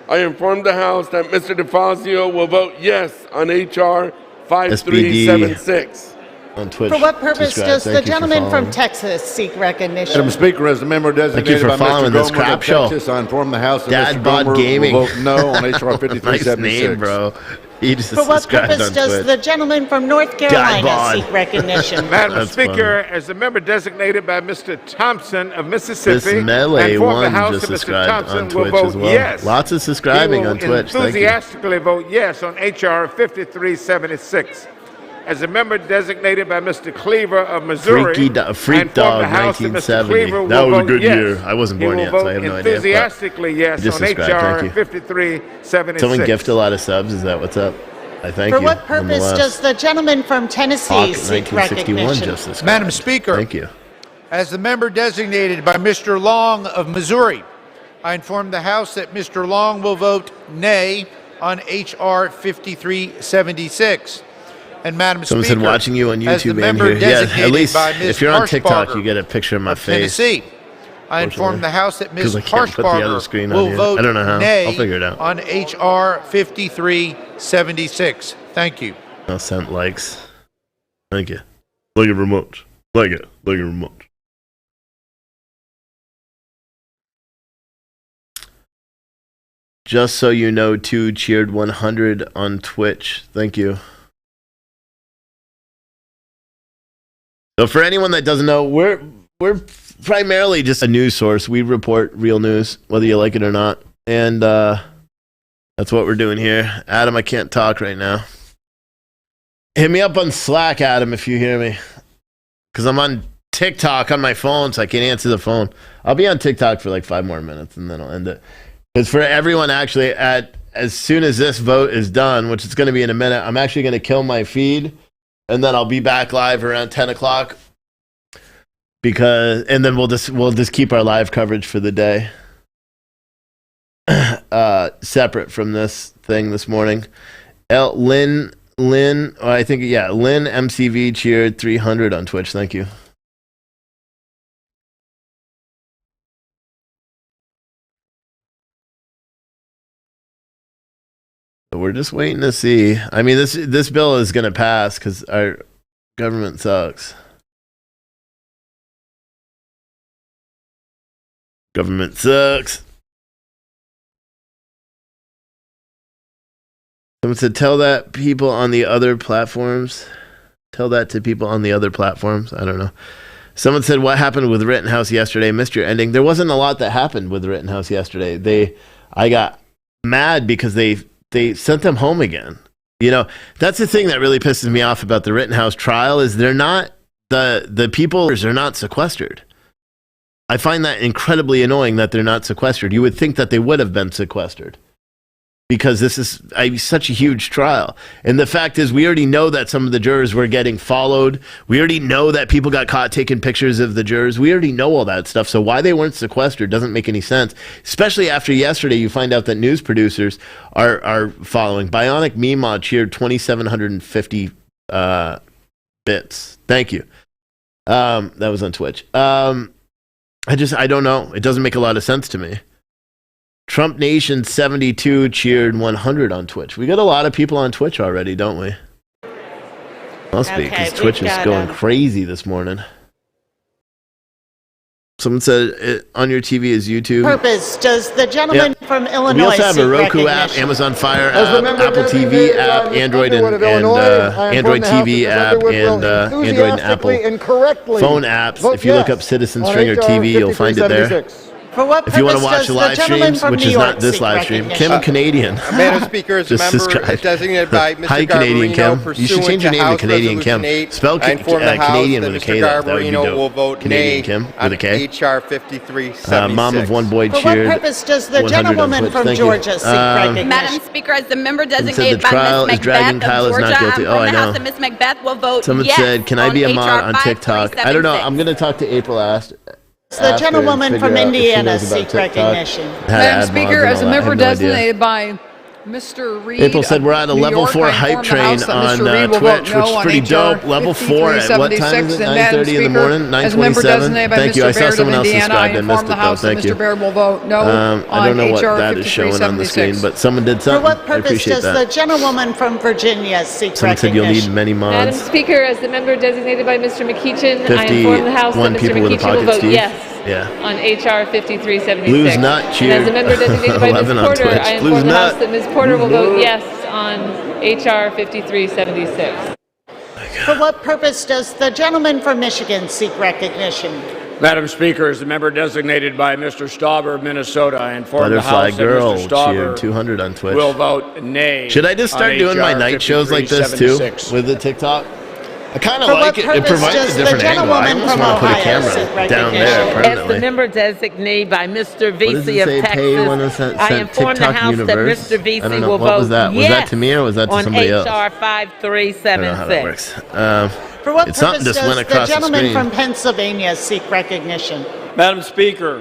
Speaker 27: I inform the House that Mr. DeFazio will vote yes on HR 5376.
Speaker 3: On Twitch.
Speaker 2: For what purpose
Speaker 3: Subscribe.
Speaker 2: does the
Speaker 3: Thank you for
Speaker 2: gentleman from
Speaker 3: following.
Speaker 2: Texas seek recognition?
Speaker 8: Madam Speaker, as the member designated
Speaker 3: for
Speaker 8: by Mr.
Speaker 3: following this
Speaker 8: Gomer
Speaker 3: crap
Speaker 8: of
Speaker 3: show.
Speaker 8: Texas, I inform the House that
Speaker 3: Dad
Speaker 8: Mr.
Speaker 3: Bod
Speaker 8: Gomer
Speaker 3: Gaming.
Speaker 8: will vote no on H.R. 5376.
Speaker 3: Nice name, bro. He just
Speaker 2: For what
Speaker 3: subscribed
Speaker 2: purpose
Speaker 3: on
Speaker 2: does
Speaker 3: Twitch.
Speaker 2: the gentleman from North Carolina
Speaker 3: bod.
Speaker 2: seek recognition?
Speaker 28: Madam
Speaker 3: That's
Speaker 28: Speaker, as a member designated by Mr. Thompson of Mississippi,
Speaker 3: This Melee
Speaker 28: inform the
Speaker 3: One
Speaker 28: House
Speaker 3: just
Speaker 28: that Mr.
Speaker 3: subscribed
Speaker 28: Thompson
Speaker 3: on
Speaker 28: will
Speaker 3: Twitch
Speaker 28: vote
Speaker 3: as well.
Speaker 28: yes.
Speaker 3: Lots of subscribing
Speaker 28: He will
Speaker 3: on Twitch. Thank you.
Speaker 28: enthusiastically vote yes on H.R. 5376. As a member designated by Mr. Cleaver of Missouri,
Speaker 3: Freak
Speaker 28: I
Speaker 3: Dog
Speaker 28: inform the House that Mr.
Speaker 3: 1970.
Speaker 28: Cleaver will
Speaker 3: That was a
Speaker 28: vote
Speaker 3: good
Speaker 28: yes.
Speaker 3: year. I wasn't born
Speaker 28: He
Speaker 3: yet,
Speaker 28: will
Speaker 3: so I have
Speaker 28: vote
Speaker 3: no idea. but
Speaker 28: enthusiastically yes
Speaker 3: just
Speaker 28: on
Speaker 3: subscribed.
Speaker 28: H.R.
Speaker 3: Thank you.
Speaker 28: 5376.
Speaker 3: Someone gift a lot of subs. Is that what's up? I thank
Speaker 2: For
Speaker 3: you.
Speaker 2: what purpose
Speaker 3: nonetheless.
Speaker 2: does the gentleman from Tennessee
Speaker 3: Hawk
Speaker 2: seek
Speaker 3: 1961
Speaker 2: recognition?
Speaker 3: just subscribed.
Speaker 28: Madam Speaker,
Speaker 3: Thank you.
Speaker 28: as the member designated by Mr. Long of Missouri, I inform the House that Mr. Long will vote nay
Speaker 4: on H.R. 5376. And Madam
Speaker 3: Someone
Speaker 4: Speaker,
Speaker 3: said watching you on
Speaker 4: as the
Speaker 3: YouTube and
Speaker 4: member
Speaker 3: here. Yeah,
Speaker 4: designated
Speaker 3: at least
Speaker 4: by Ms.
Speaker 3: if you're on TikTok,
Speaker 4: Harshbarger
Speaker 3: you get a picture of my
Speaker 4: of
Speaker 3: face.
Speaker 4: Tennessee, I inform the House that Ms.
Speaker 3: Because I can't put the other screen on
Speaker 4: Harshbarger will
Speaker 3: here.
Speaker 4: vote
Speaker 3: I don't know how.
Speaker 4: nay
Speaker 3: I'll figure it out.
Speaker 4: on H.R. 5376. Thank you.
Speaker 3: I'll send likes. Thank you. Like it remote. Like it. Like it remote. Just so you know, 2 cheered 100 on Twitch. Thank you. So for anyone that doesn't know, we're primarily just a news source. We report real news, whether you like it or not. And that's what we're doing here. Adam, I can't talk right now. Hit me up on Slack, Adam, if you hear me. Because I'm on TikTok on my phone, so I can't answer the phone. I'll be on TikTok for like 5 more minutes, and then I'll end it. Because for everyone, actually, as soon as this vote is done, which is going to be in a minute, I'm actually going to kill my feed. And then I'll be back live around 10 o'clock. And then we'll just keep our live coverage for the day. Separate from this thing this morning. Lynn MCV cheered 300 on Twitch. Thank you. So we're just waiting to see. I mean, this bill is going to pass because our government sucks. Government sucks. Someone said, tell that people on the other platforms. Tell that to people on the other platforms. I don't know. Someone said, what happened with Rittenhouse yesterday? Missed your ending. There wasn't a lot that happened with Rittenhouse yesterday. I got mad because they sent them home again. You know, that's the thing that really pisses me off about the Rittenhouse trial is they're not, the people are not sequestered. I find that incredibly annoying that they're not sequestered. You would think that they would have been sequestered because this is such a huge trial. And the fact is, we already know that some of the jurors were getting followed. We already know that people got caught taking pictures of the jurors. We already know all that stuff. So why they weren't sequestered doesn't make any sense, especially after yesterday you find out that news producers are following. Bionic Meemaw cheered 2,750 bits. Thank you. That was on Twitch. I don't know. It doesn't make a lot of sense to me. Trump Nation 72 cheered 100 on Twitch. We got a lot of people on Twitch already, don't we? Must be, because Twitch is going crazy this morning. Someone said on your TV is YouTube.
Speaker 2: Purpose. Does the gentleman from Illinois
Speaker 3: We also have a Roku app,
Speaker 2: recognition?
Speaker 3: Amazon Fire app, Apple TV app, Android and Android TV app, and Android and Apple phone apps. If you look up Citizen Stringer TV, you'll find it there.
Speaker 2: For what
Speaker 3: If you want to
Speaker 2: purpose
Speaker 3: watch the
Speaker 2: does
Speaker 3: live
Speaker 2: gentleman
Speaker 3: streams,
Speaker 2: from
Speaker 3: which
Speaker 2: New
Speaker 3: is
Speaker 2: York
Speaker 3: not this
Speaker 2: seek
Speaker 3: live stream,
Speaker 2: recognition?
Speaker 3: Kim Canadian.
Speaker 5: Madam Speaker, as a
Speaker 3: Just
Speaker 5: member
Speaker 3: subscribe.
Speaker 5: designated by Mr.
Speaker 3: Hi, Canadian
Speaker 5: Garbarino,
Speaker 3: Kim. You should
Speaker 5: pursuant
Speaker 3: change your
Speaker 5: to
Speaker 3: name to
Speaker 5: House
Speaker 3: Canadian Kim.
Speaker 5: Resolution 8,
Speaker 3: Spell
Speaker 5: I inform the House
Speaker 3: Canadian
Speaker 5: that
Speaker 3: with a
Speaker 5: Mr.
Speaker 3: K. That would be
Speaker 5: Garbarino will
Speaker 3: dope.
Speaker 5: vote
Speaker 3: Canadian
Speaker 5: nay
Speaker 3: Kim with
Speaker 5: on
Speaker 3: a K.
Speaker 5: H.R. 5376.
Speaker 3: Mom of one boy
Speaker 2: For what
Speaker 3: cheered.
Speaker 2: purpose does the
Speaker 3: 100 on
Speaker 2: gentleman
Speaker 3: Twitch.
Speaker 2: from
Speaker 3: Thank you.
Speaker 2: Georgia seek recognition?
Speaker 9: Madam Speaker, as the member
Speaker 3: said
Speaker 9: designated
Speaker 3: the
Speaker 9: by
Speaker 3: trial
Speaker 9: Ms.
Speaker 3: is dragging.
Speaker 9: Macbeth
Speaker 3: Kyle
Speaker 9: of
Speaker 3: is not
Speaker 9: Georgia,
Speaker 3: guilty.
Speaker 9: I
Speaker 3: Oh, I
Speaker 9: inform the
Speaker 3: know.
Speaker 9: House that Ms. Macbeth will vote
Speaker 3: Someone
Speaker 9: yes
Speaker 3: said, can I be a
Speaker 9: on
Speaker 3: mod
Speaker 9: H.R.
Speaker 3: on TikTok? I don't know. I'm going to talk to April Ast.
Speaker 2: The gentlewoman from Indiana seek recognition.
Speaker 10: Madam Speaker, as a member designated by Mr. Reed.
Speaker 3: April said we're on a
Speaker 10: New
Speaker 3: level
Speaker 10: York,
Speaker 3: 4
Speaker 10: I
Speaker 3: hype
Speaker 10: inform the
Speaker 3: train
Speaker 10: House that
Speaker 3: on
Speaker 10: Mr. Reed will vote
Speaker 3: Twitch,
Speaker 10: no
Speaker 3: which is
Speaker 10: on
Speaker 3: pretty
Speaker 10: HR
Speaker 3: dope. Level 4 at what time is it? 9:30 in the morning? 9:27? Thank you. I saw someone else subscribed. I missed it though. Thank you.
Speaker 10: Mr. Baird will vote no
Speaker 3: I don't know what
Speaker 10: HR
Speaker 3: that is showing on the screen, but someone did
Speaker 2: For
Speaker 3: something.
Speaker 2: what
Speaker 3: I
Speaker 2: purpose
Speaker 3: appreciate
Speaker 2: does the
Speaker 3: that.
Speaker 2: gentlewoman from Virginia seek
Speaker 3: Someone said
Speaker 2: recognition?
Speaker 3: you'll need many
Speaker 11: Madam
Speaker 3: mods.
Speaker 11: Speaker, as the member designated by Mr. McEachin, I inform the House that
Speaker 3: 51
Speaker 11: Mr.
Speaker 3: people with a
Speaker 11: McEachin will
Speaker 3: pocket
Speaker 11: vote
Speaker 3: Steve.
Speaker 11: yes
Speaker 3: Yeah.
Speaker 11: on H.R. 5376.
Speaker 3: Blues Nut
Speaker 11: And
Speaker 3: cheered.
Speaker 11: as the member designated by Ms.
Speaker 3: 11 on
Speaker 11: Porter,
Speaker 3: Twitch.
Speaker 11: I
Speaker 3: Blues
Speaker 11: inform the House
Speaker 3: Nut.
Speaker 11: that Ms. Porter will vote yes on H.R. 5376.
Speaker 2: For what purpose does the gentleman from Michigan seek recognition?
Speaker 13: Madam Speaker, as the member designated by Mr. Stauber of Minnesota, I inform the
Speaker 3: Butterfly
Speaker 13: House
Speaker 3: Girl
Speaker 13: that Mr. Stauber
Speaker 3: cheered 200 on Twitch.
Speaker 13: will vote nay.
Speaker 3: Should I just start
Speaker 13: on
Speaker 3: doing my
Speaker 13: HR
Speaker 3: night shows like this too
Speaker 13: 5376.
Speaker 3: with the TikTok? I kind of
Speaker 2: For
Speaker 3: like
Speaker 2: what
Speaker 3: it. It
Speaker 2: purpose
Speaker 3: provides
Speaker 2: does
Speaker 3: a
Speaker 2: the
Speaker 3: different angle. I
Speaker 2: gentlewoman
Speaker 3: almost
Speaker 2: from
Speaker 3: want to put a
Speaker 2: Ohio
Speaker 3: camera
Speaker 2: seek
Speaker 3: down there
Speaker 2: recognition?
Speaker 14: As the
Speaker 3: permanently.
Speaker 14: member designated by Mr.
Speaker 3: What does
Speaker 14: Vesey
Speaker 3: it say?
Speaker 14: of
Speaker 3: Pay one
Speaker 14: Texas,
Speaker 3: cent
Speaker 14: I inform the
Speaker 3: TikTok
Speaker 14: House
Speaker 3: universe?
Speaker 14: that Mr. Vesey
Speaker 3: I don't know.
Speaker 14: will
Speaker 3: What
Speaker 14: vote
Speaker 3: was that? Was
Speaker 14: yes
Speaker 3: that to me or was that to
Speaker 14: on
Speaker 3: somebody else?
Speaker 14: HR
Speaker 3: I don't know how that
Speaker 14: 5376.
Speaker 3: works.
Speaker 2: For what
Speaker 3: It's something
Speaker 2: purpose
Speaker 3: just went
Speaker 2: does the
Speaker 3: across the
Speaker 2: gentleman
Speaker 3: screen.
Speaker 2: from Pennsylvania seek recognition?
Speaker 13: Madam Speaker,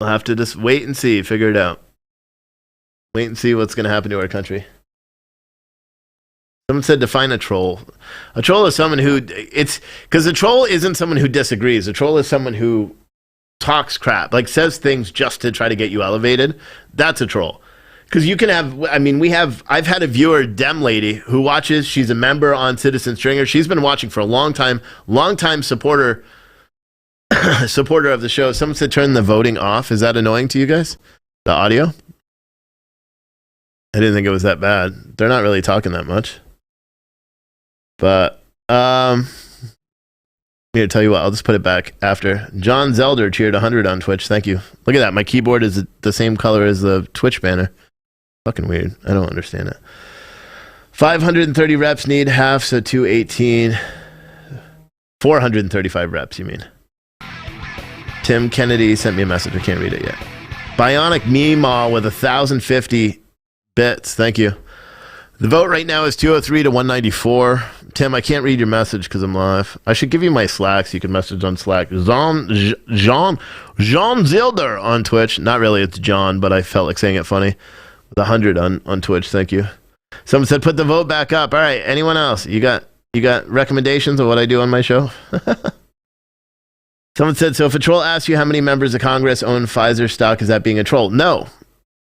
Speaker 3: We'll have to just wait and see, figure it out. Wait and see what's going to happen to our country. Someone said define a troll. A troll is someone who, because a troll isn't someone who disagrees. A troll is someone who talks crap, like says things just to try to get you elevated. That's a troll. Because you can have, I've had a viewer, Dem Lady, who watches. She's a member on Citizen Stringer. She's been watching for a long time supporter of the show. Someone said turn the voting off. Is that annoying to you guys? The audio? I didn't think it was that bad. They're not really talking that much. But, here, tell you what, I'll just put it back after. John Zelder cheered 100 on Twitch. Thank you. Look at that. My keyboard is the same color as the Twitch banner. Fucking weird. I don't understand it. 530 reps need half, so 218. 435 reps, you mean? Tim Kennedy sent me a message. I can't read it yet. Bionic Meemaw with 1,050 bits. Thank you. The vote right now is 203 to 194. Tim, I can't read your message because I'm live. I should give you my Slack so you can message on Slack. Jean Zilder on Twitch. Not really, it's John, but I felt like saying it funny. With 100 on Twitch. Thank you. Someone said put the vote back up. All right, anyone else? You got recommendations of what I do on my show? Someone said, so if a troll asks you how many members of Congress own Pfizer stock, is that being a troll? No,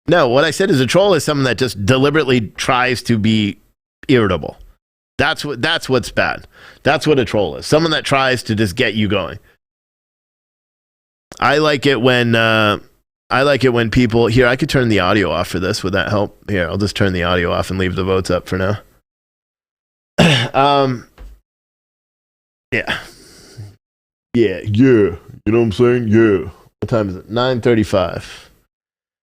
Speaker 3: what I said is a troll is someone that just deliberately tries to be irritable. That's what's bad. That's what a troll is. Someone that tries to just get you going. I like it when people here. I could turn the audio off for this. Would that help? Here, I'll just turn the audio off and leave the votes up for now. Yeah. You know what I'm saying? Yeah. What time is it? 9:35.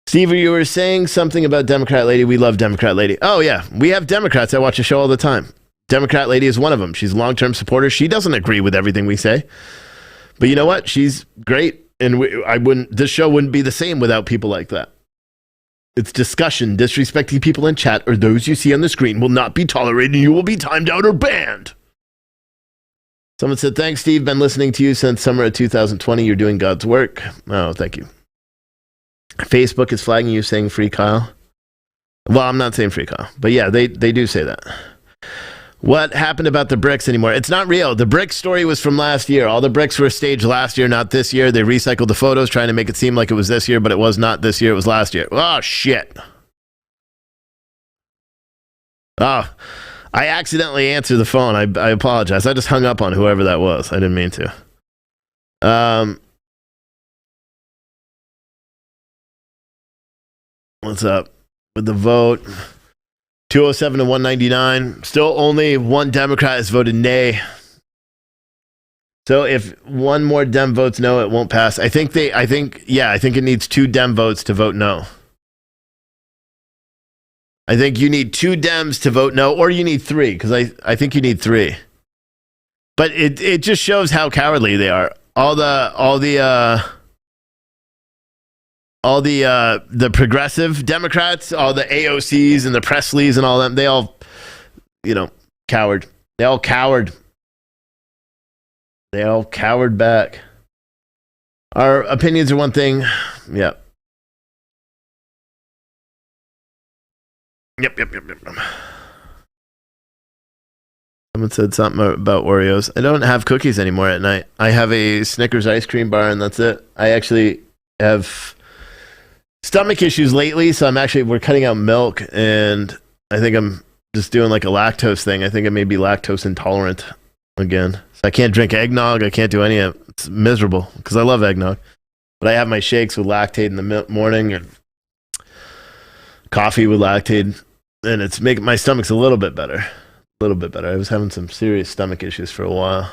Speaker 3: Steve, you were saying something about Democrat Lady. We love Democrat Lady. Oh, yeah. We have Democrats that watch the show all the time. Democrat Lady is one of them. She's a long-term supporter. She doesn't agree with everything we say. But you know what? She's great. And this show wouldn't be the same without people like that. It's discussion. Disrespecting people in chat or those you see on the screen will not be tolerated and you will be timed out or banned. Someone said, thanks, Steve. Been listening to you since summer of 2020. You're doing God's work. Oh, thank you. Facebook is flagging you saying free Kyle. Well, I'm not saying free Kyle. But yeah, they do say that. What happened about the bricks anymore? It's not real. The brick story was from last year. All the bricks were staged last year, not this year. They recycled the photos trying to make it seem like it was this year, but it was not this year. It was last year. Oh, shit. Oh, I accidentally answered the phone. I apologize. I just hung up on whoever that was. I didn't mean to. What's up with the vote? 207 to 199. Still only one Democrat has voted nay. So if one more Dem votes no, it won't pass. I think it needs 2 Dem votes to vote no. I think you need 2 Dems to vote no, or you need 3, because I think you need 3. But it just shows how cowardly they are. All the progressive Democrats, all the AOCs and the Presleys and all them, they all, coward. They all cowered. They all cowered back. Our opinions are one thing. Yep. Yep. Someone said something about Oreos. I don't have cookies anymore at night. I have a Snickers ice cream bar and that's it. I actually have stomach issues lately, so we're cutting out milk, and I think I'm just doing like a lactose thing. I think I may be lactose intolerant again. So I can't drink eggnog. I can't do any of it. It's miserable because I love eggnog. But I have my shakes with lactate in the morning and coffee with lactate, and it's making my stomach's a little bit better. A little bit better. I was having some serious stomach issues for a while.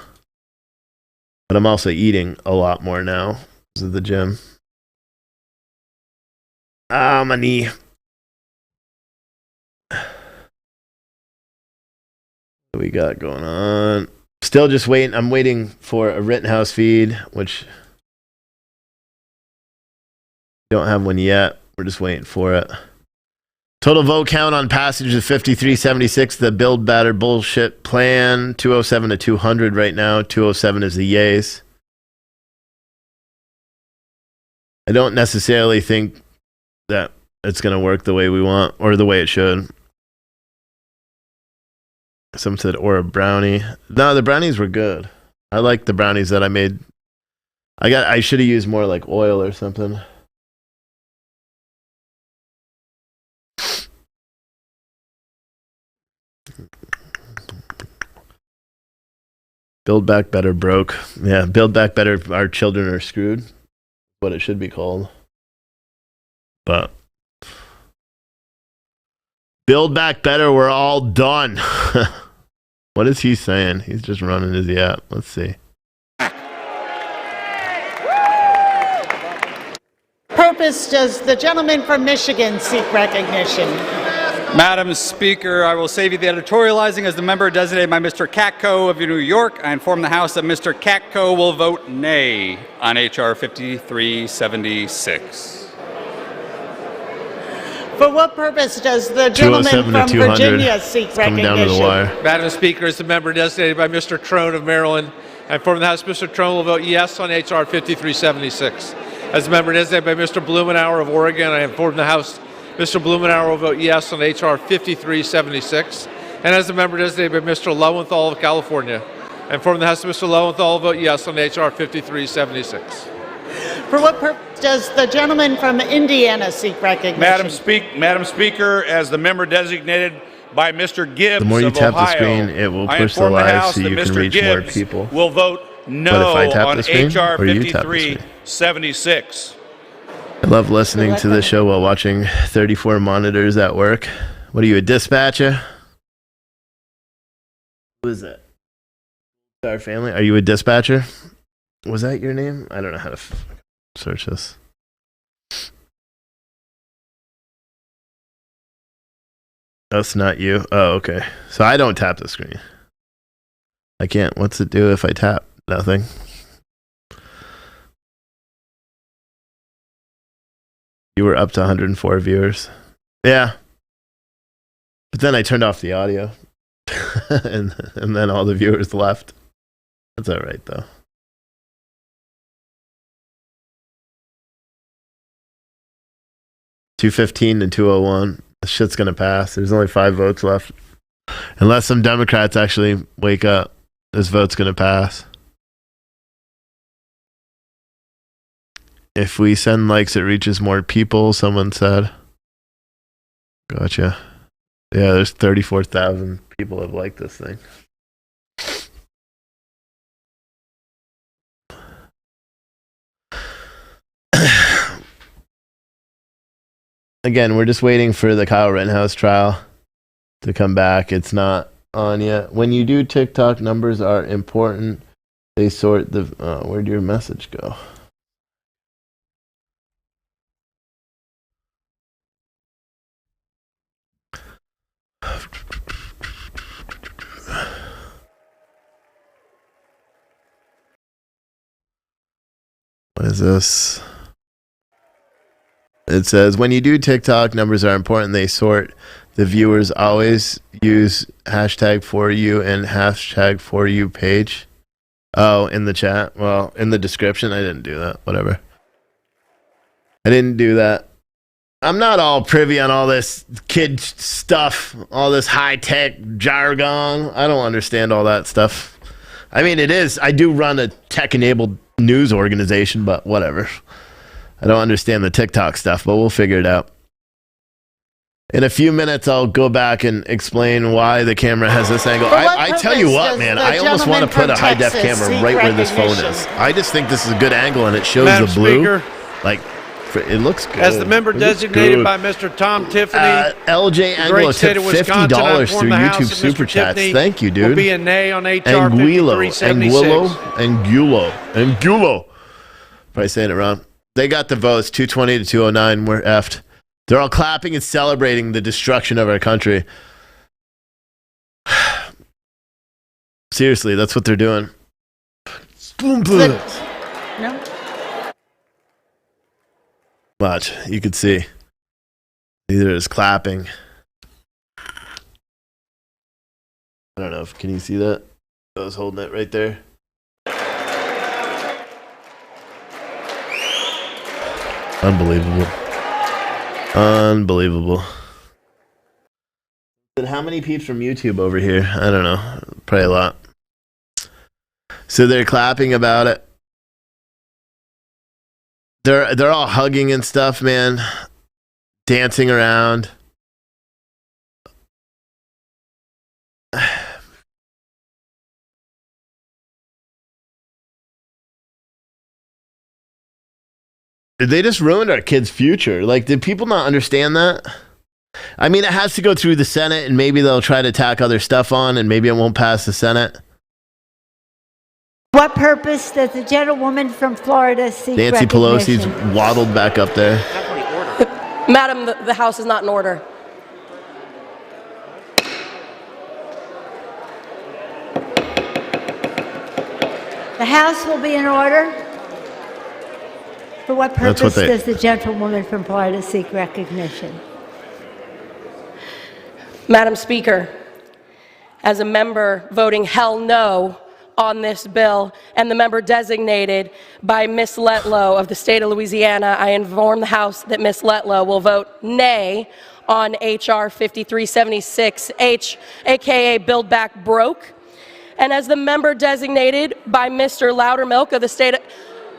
Speaker 3: But I'm also eating a lot more now because of the gym. Ah, my knee. What do we got going on? Still just waiting. I'm waiting for a Rittenhouse feed, which don't have one yet. We're just waiting for it. Total vote count on passage is 5376. The build batter bullshit plan, 207 to 200 right now. 207 is the yays. I don't necessarily think that it's going to work the way we want or the way it should. Some said, or a brownie. No, the brownies were good. I like the brownies that I made. I should have used more like oil or something. Build Back Better broke. Yeah, Build Back Better, our children are screwed. What it should be called. But Build Back Better, we're all done. What is he saying? He's just running his yap. Let's see.
Speaker 2: Purpose does the gentleman from Michigan seek recognition?
Speaker 1: Madam Speaker, I will save you the editorializing. As the member designated by Mr. Katko of New York, I inform the House that Mr. Katko will vote nay on H.R. 5376.
Speaker 2: For what purpose does the gentleman from Virginia seek
Speaker 3: coming down to the wire.
Speaker 2: recognition?
Speaker 7: Madam Speaker, as the member designated by Mr. Trone of Maryland, I inform the House Mr. Trone will vote yes on H.R. 5376. As the member designated by Mr. Blumenauer of Oregon, I inform the House Mr. Blumenauer will vote yes on H.R. 5376. And as the member designated by Mr. Lowenthal of California, I inform the House that Mr. Lowenthal will vote yes on H.R. 5376.
Speaker 2: For what purpose does the gentleman from Indiana seek recognition?
Speaker 19: Madam Speaker, as the member designated by Mr. Gibbs
Speaker 3: The more you
Speaker 19: of
Speaker 3: tap
Speaker 19: Ohio,
Speaker 3: the screen, it will
Speaker 19: I
Speaker 3: push the
Speaker 19: inform
Speaker 3: live
Speaker 19: House
Speaker 3: so
Speaker 19: that
Speaker 3: you can
Speaker 19: Mr.
Speaker 3: reach more
Speaker 19: Gibbs
Speaker 3: people.
Speaker 19: will vote no
Speaker 3: But if I tap
Speaker 19: on
Speaker 3: the screen,
Speaker 19: H.R.
Speaker 3: or you tap the screen?
Speaker 19: 5376.
Speaker 3: I love listening to the show while watching 34 monitors at work. What are you, a dispatcher? Who is that? Our family? Are you a dispatcher? Was that your name? I don't know how to search this. That's not you. Oh, okay. So I don't tap the screen. I can't. What's it do if I tap? Nothing. You were up to 104 viewers. Yeah. But then I turned off the audio. and then all the viewers left. That's all right, though. $215 to 201. This shit's going to pass. There's only 5 votes left. Unless some Democrats actually wake up, this vote's going to pass. If we send likes, it reaches more people, someone said. Gotcha. Yeah, there's 34,000 people have liked this thing. Again, we're just waiting for the Kyle Rittenhouse trial to come back. It's not on yet. When you do TikTok, numbers are important. They sort the... where'd your message go? What is this? It says, when you do TikTok, numbers are important. They sort the viewers. Always use hashtag for you and hashtag for you page. Oh, in the chat. Well, in the description. I didn't do that. Whatever. I didn't do that. I'm not all privy on all this kid stuff, all this high-tech jargon. I don't understand all that stuff. I mean, it is. I do run a tech-enabled news organization, but whatever. I don't understand the TikTok stuff, but we'll figure it out. In a few minutes, I'll go back and explain why the camera has this angle. I tell you what, man, I almost want to put a high-def camera right where this phone is. I just think this is a good angle, and it shows the blue.
Speaker 7: Speaker,
Speaker 3: like, it looks good.
Speaker 7: as the member designated by Mr. Tom Tiffany,
Speaker 3: LJ Anglo took $50 through YouTube Super Chats. Thank you, dude.
Speaker 7: Will be a nay on HR 5376.
Speaker 3: Angulo. Probably saying it wrong. They got the votes, 220 to 209. We're effed. They're all clapping and celebrating the destruction of our country. Seriously, that's what they're doing.
Speaker 2: No.
Speaker 3: Watch, you can see. Either is clapping. I don't know if can you see that? I was holding it right there. Unbelievable. Unbelievable. But how many peeps from YouTube over here? I don't know. Probably a lot. So they're clapping about it. They're all hugging and stuff, man. Dancing around. They just ruined our kids' future. Like, did people not understand that? I mean, it has to go through the Senate, and maybe they'll try to tack other stuff on, and maybe it won't pass the Senate.
Speaker 17: What purpose does the gentlewoman from Florida seek
Speaker 3: Nancy
Speaker 17: recognition?
Speaker 3: Pelosi's waddled back up there.
Speaker 20: Madam, the House is not in order.
Speaker 17: The House will be in order. For what purpose does the gentlewoman from Florida seek recognition?
Speaker 20: Madam Speaker, as a member voting hell no on this bill and the member designated by Ms. Letlow of the state of Louisiana, I inform the House that Ms. Letlow will vote nay on H.R. 5376H, aka Build Back Broke. And as the member designated by Mr. Loudermilk of the state of...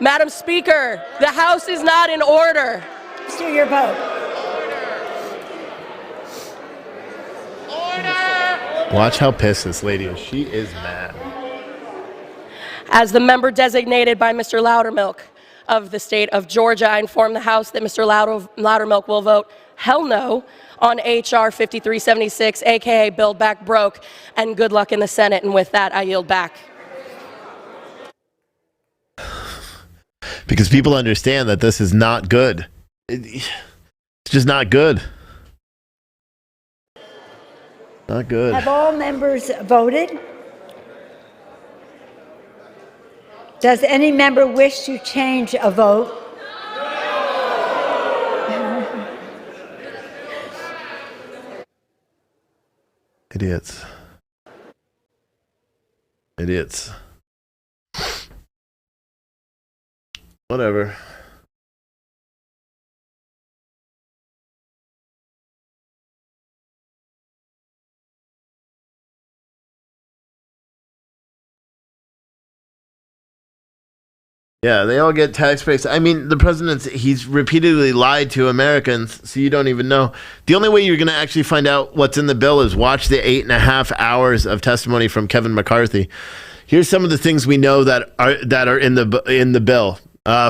Speaker 20: Madam Speaker, the House is not in order.
Speaker 17: Register your vote.
Speaker 3: Watch how pissed this lady is. She is mad.
Speaker 20: As the member designated by Mr. Loudermilk of the state of Georgia, I inform the House that Mr. Loudermilk will vote hell no on H.R. 5376, aka Build Back Broke, and good luck in the Senate. And with that, I yield back.
Speaker 3: Because people understand that this is not good. It's just not good. Not good.
Speaker 17: Have all members voted? Does any member wish to change a vote?
Speaker 3: Idiots. Idiots. Whatever. Yeah, they all get tax breaks. I mean, the president's, he's repeatedly lied to Americans, so you don't even know. The only way you're going to actually find out what's in the bill is watch the 8.5 hours of testimony from Kevin McCarthy. Here's some of the things we know that are in the bill.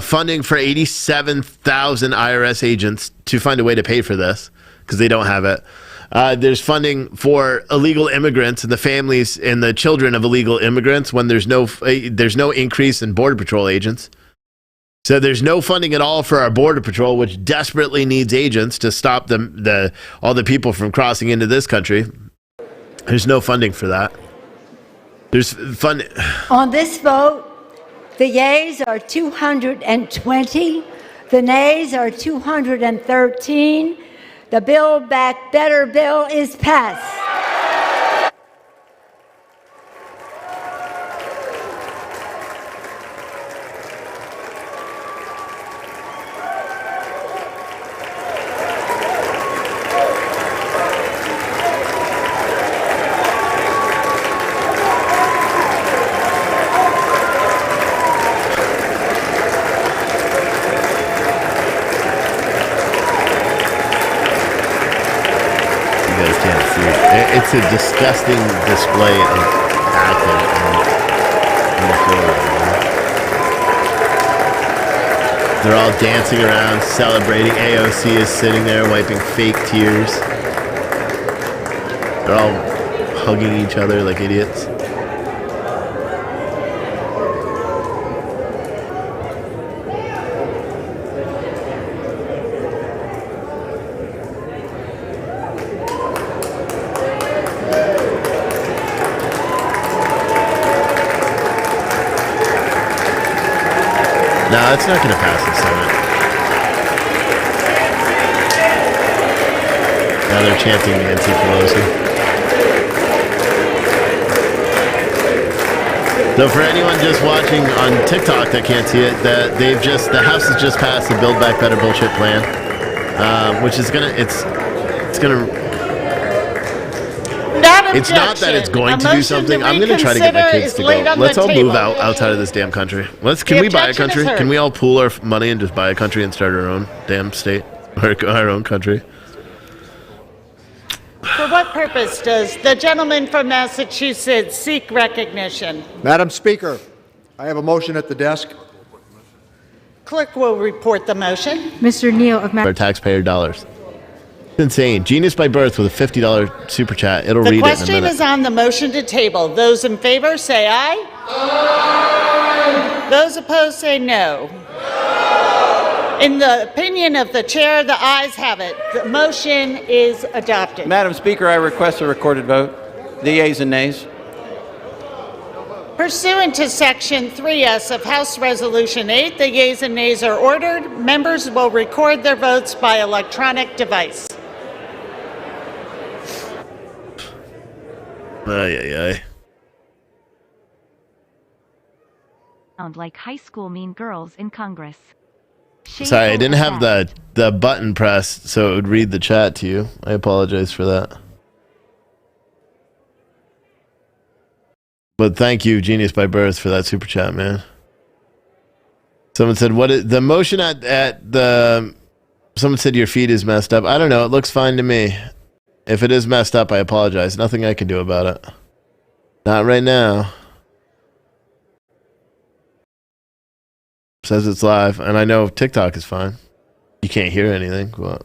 Speaker 3: Funding for 87,000 IRS agents to find a way to pay for this, because they don't have it. There's funding for illegal immigrants and the families and the children of illegal immigrants when there's no increase in Border Patrol agents. So there's no funding at all for our Border Patrol, which desperately needs agents to stop all the people from crossing into this country. There's no funding for that. There's funding.
Speaker 17: On this vote, the yeas are 220, the nays are 213. The Build Back Better bill is passed.
Speaker 3: It's a disgusting display of acting on the floor. They're all dancing around, celebrating. AOC is sitting there wiping fake tears. They're all hugging each other like idiots. No, it's not going to pass the Senate. Now they're chanting Nancy Pelosi. So for anyone just watching on TikTok that can't see it, the House has just passed the Build Back Better bullshit plan, which is it's not that it's going to do something. I'm going to try to get my kids to go. Let's all move outside of this damn country. Can we buy a country? Can we all pool our money and just buy a country and start our own damn state? Or our own country?
Speaker 2: For what purpose does the gentleman from Massachusetts seek recognition?
Speaker 21: Madam Speaker, I have a motion at the desk.
Speaker 2: Clerk will report the motion.
Speaker 8: Mr. Neal of
Speaker 3: Our taxpayer dollars. It's insane. Genius by birth with a $50 super chat. It'll
Speaker 2: The
Speaker 3: read it in a
Speaker 2: question
Speaker 3: minute.
Speaker 2: is on the motion to table. Those in favor say aye. Aye. Those opposed say no. In the opinion of the chair, the ayes have it. The motion is adopted.
Speaker 21: Madam Speaker, I request a recorded vote. The yeas and nays.
Speaker 2: Pursuant to Section 3S of House Resolution 8, the yeas and nays are ordered. Members will record their votes by electronic device.
Speaker 3: Ay.
Speaker 22: Sound like high school mean girls in Congress.
Speaker 3: Sorry, I didn't have the button pressed so it would read the chat to you. I apologize for that. But thank you, Genius by Birth, for that super chat, man. Someone said, "What is the motion at the?" Someone said your feed is messed up. I don't know. It looks fine to me. If it is messed up, I apologize. Nothing I can do about it. Not right now. Says it's live, and I know TikTok is fine. You can't hear anything. What?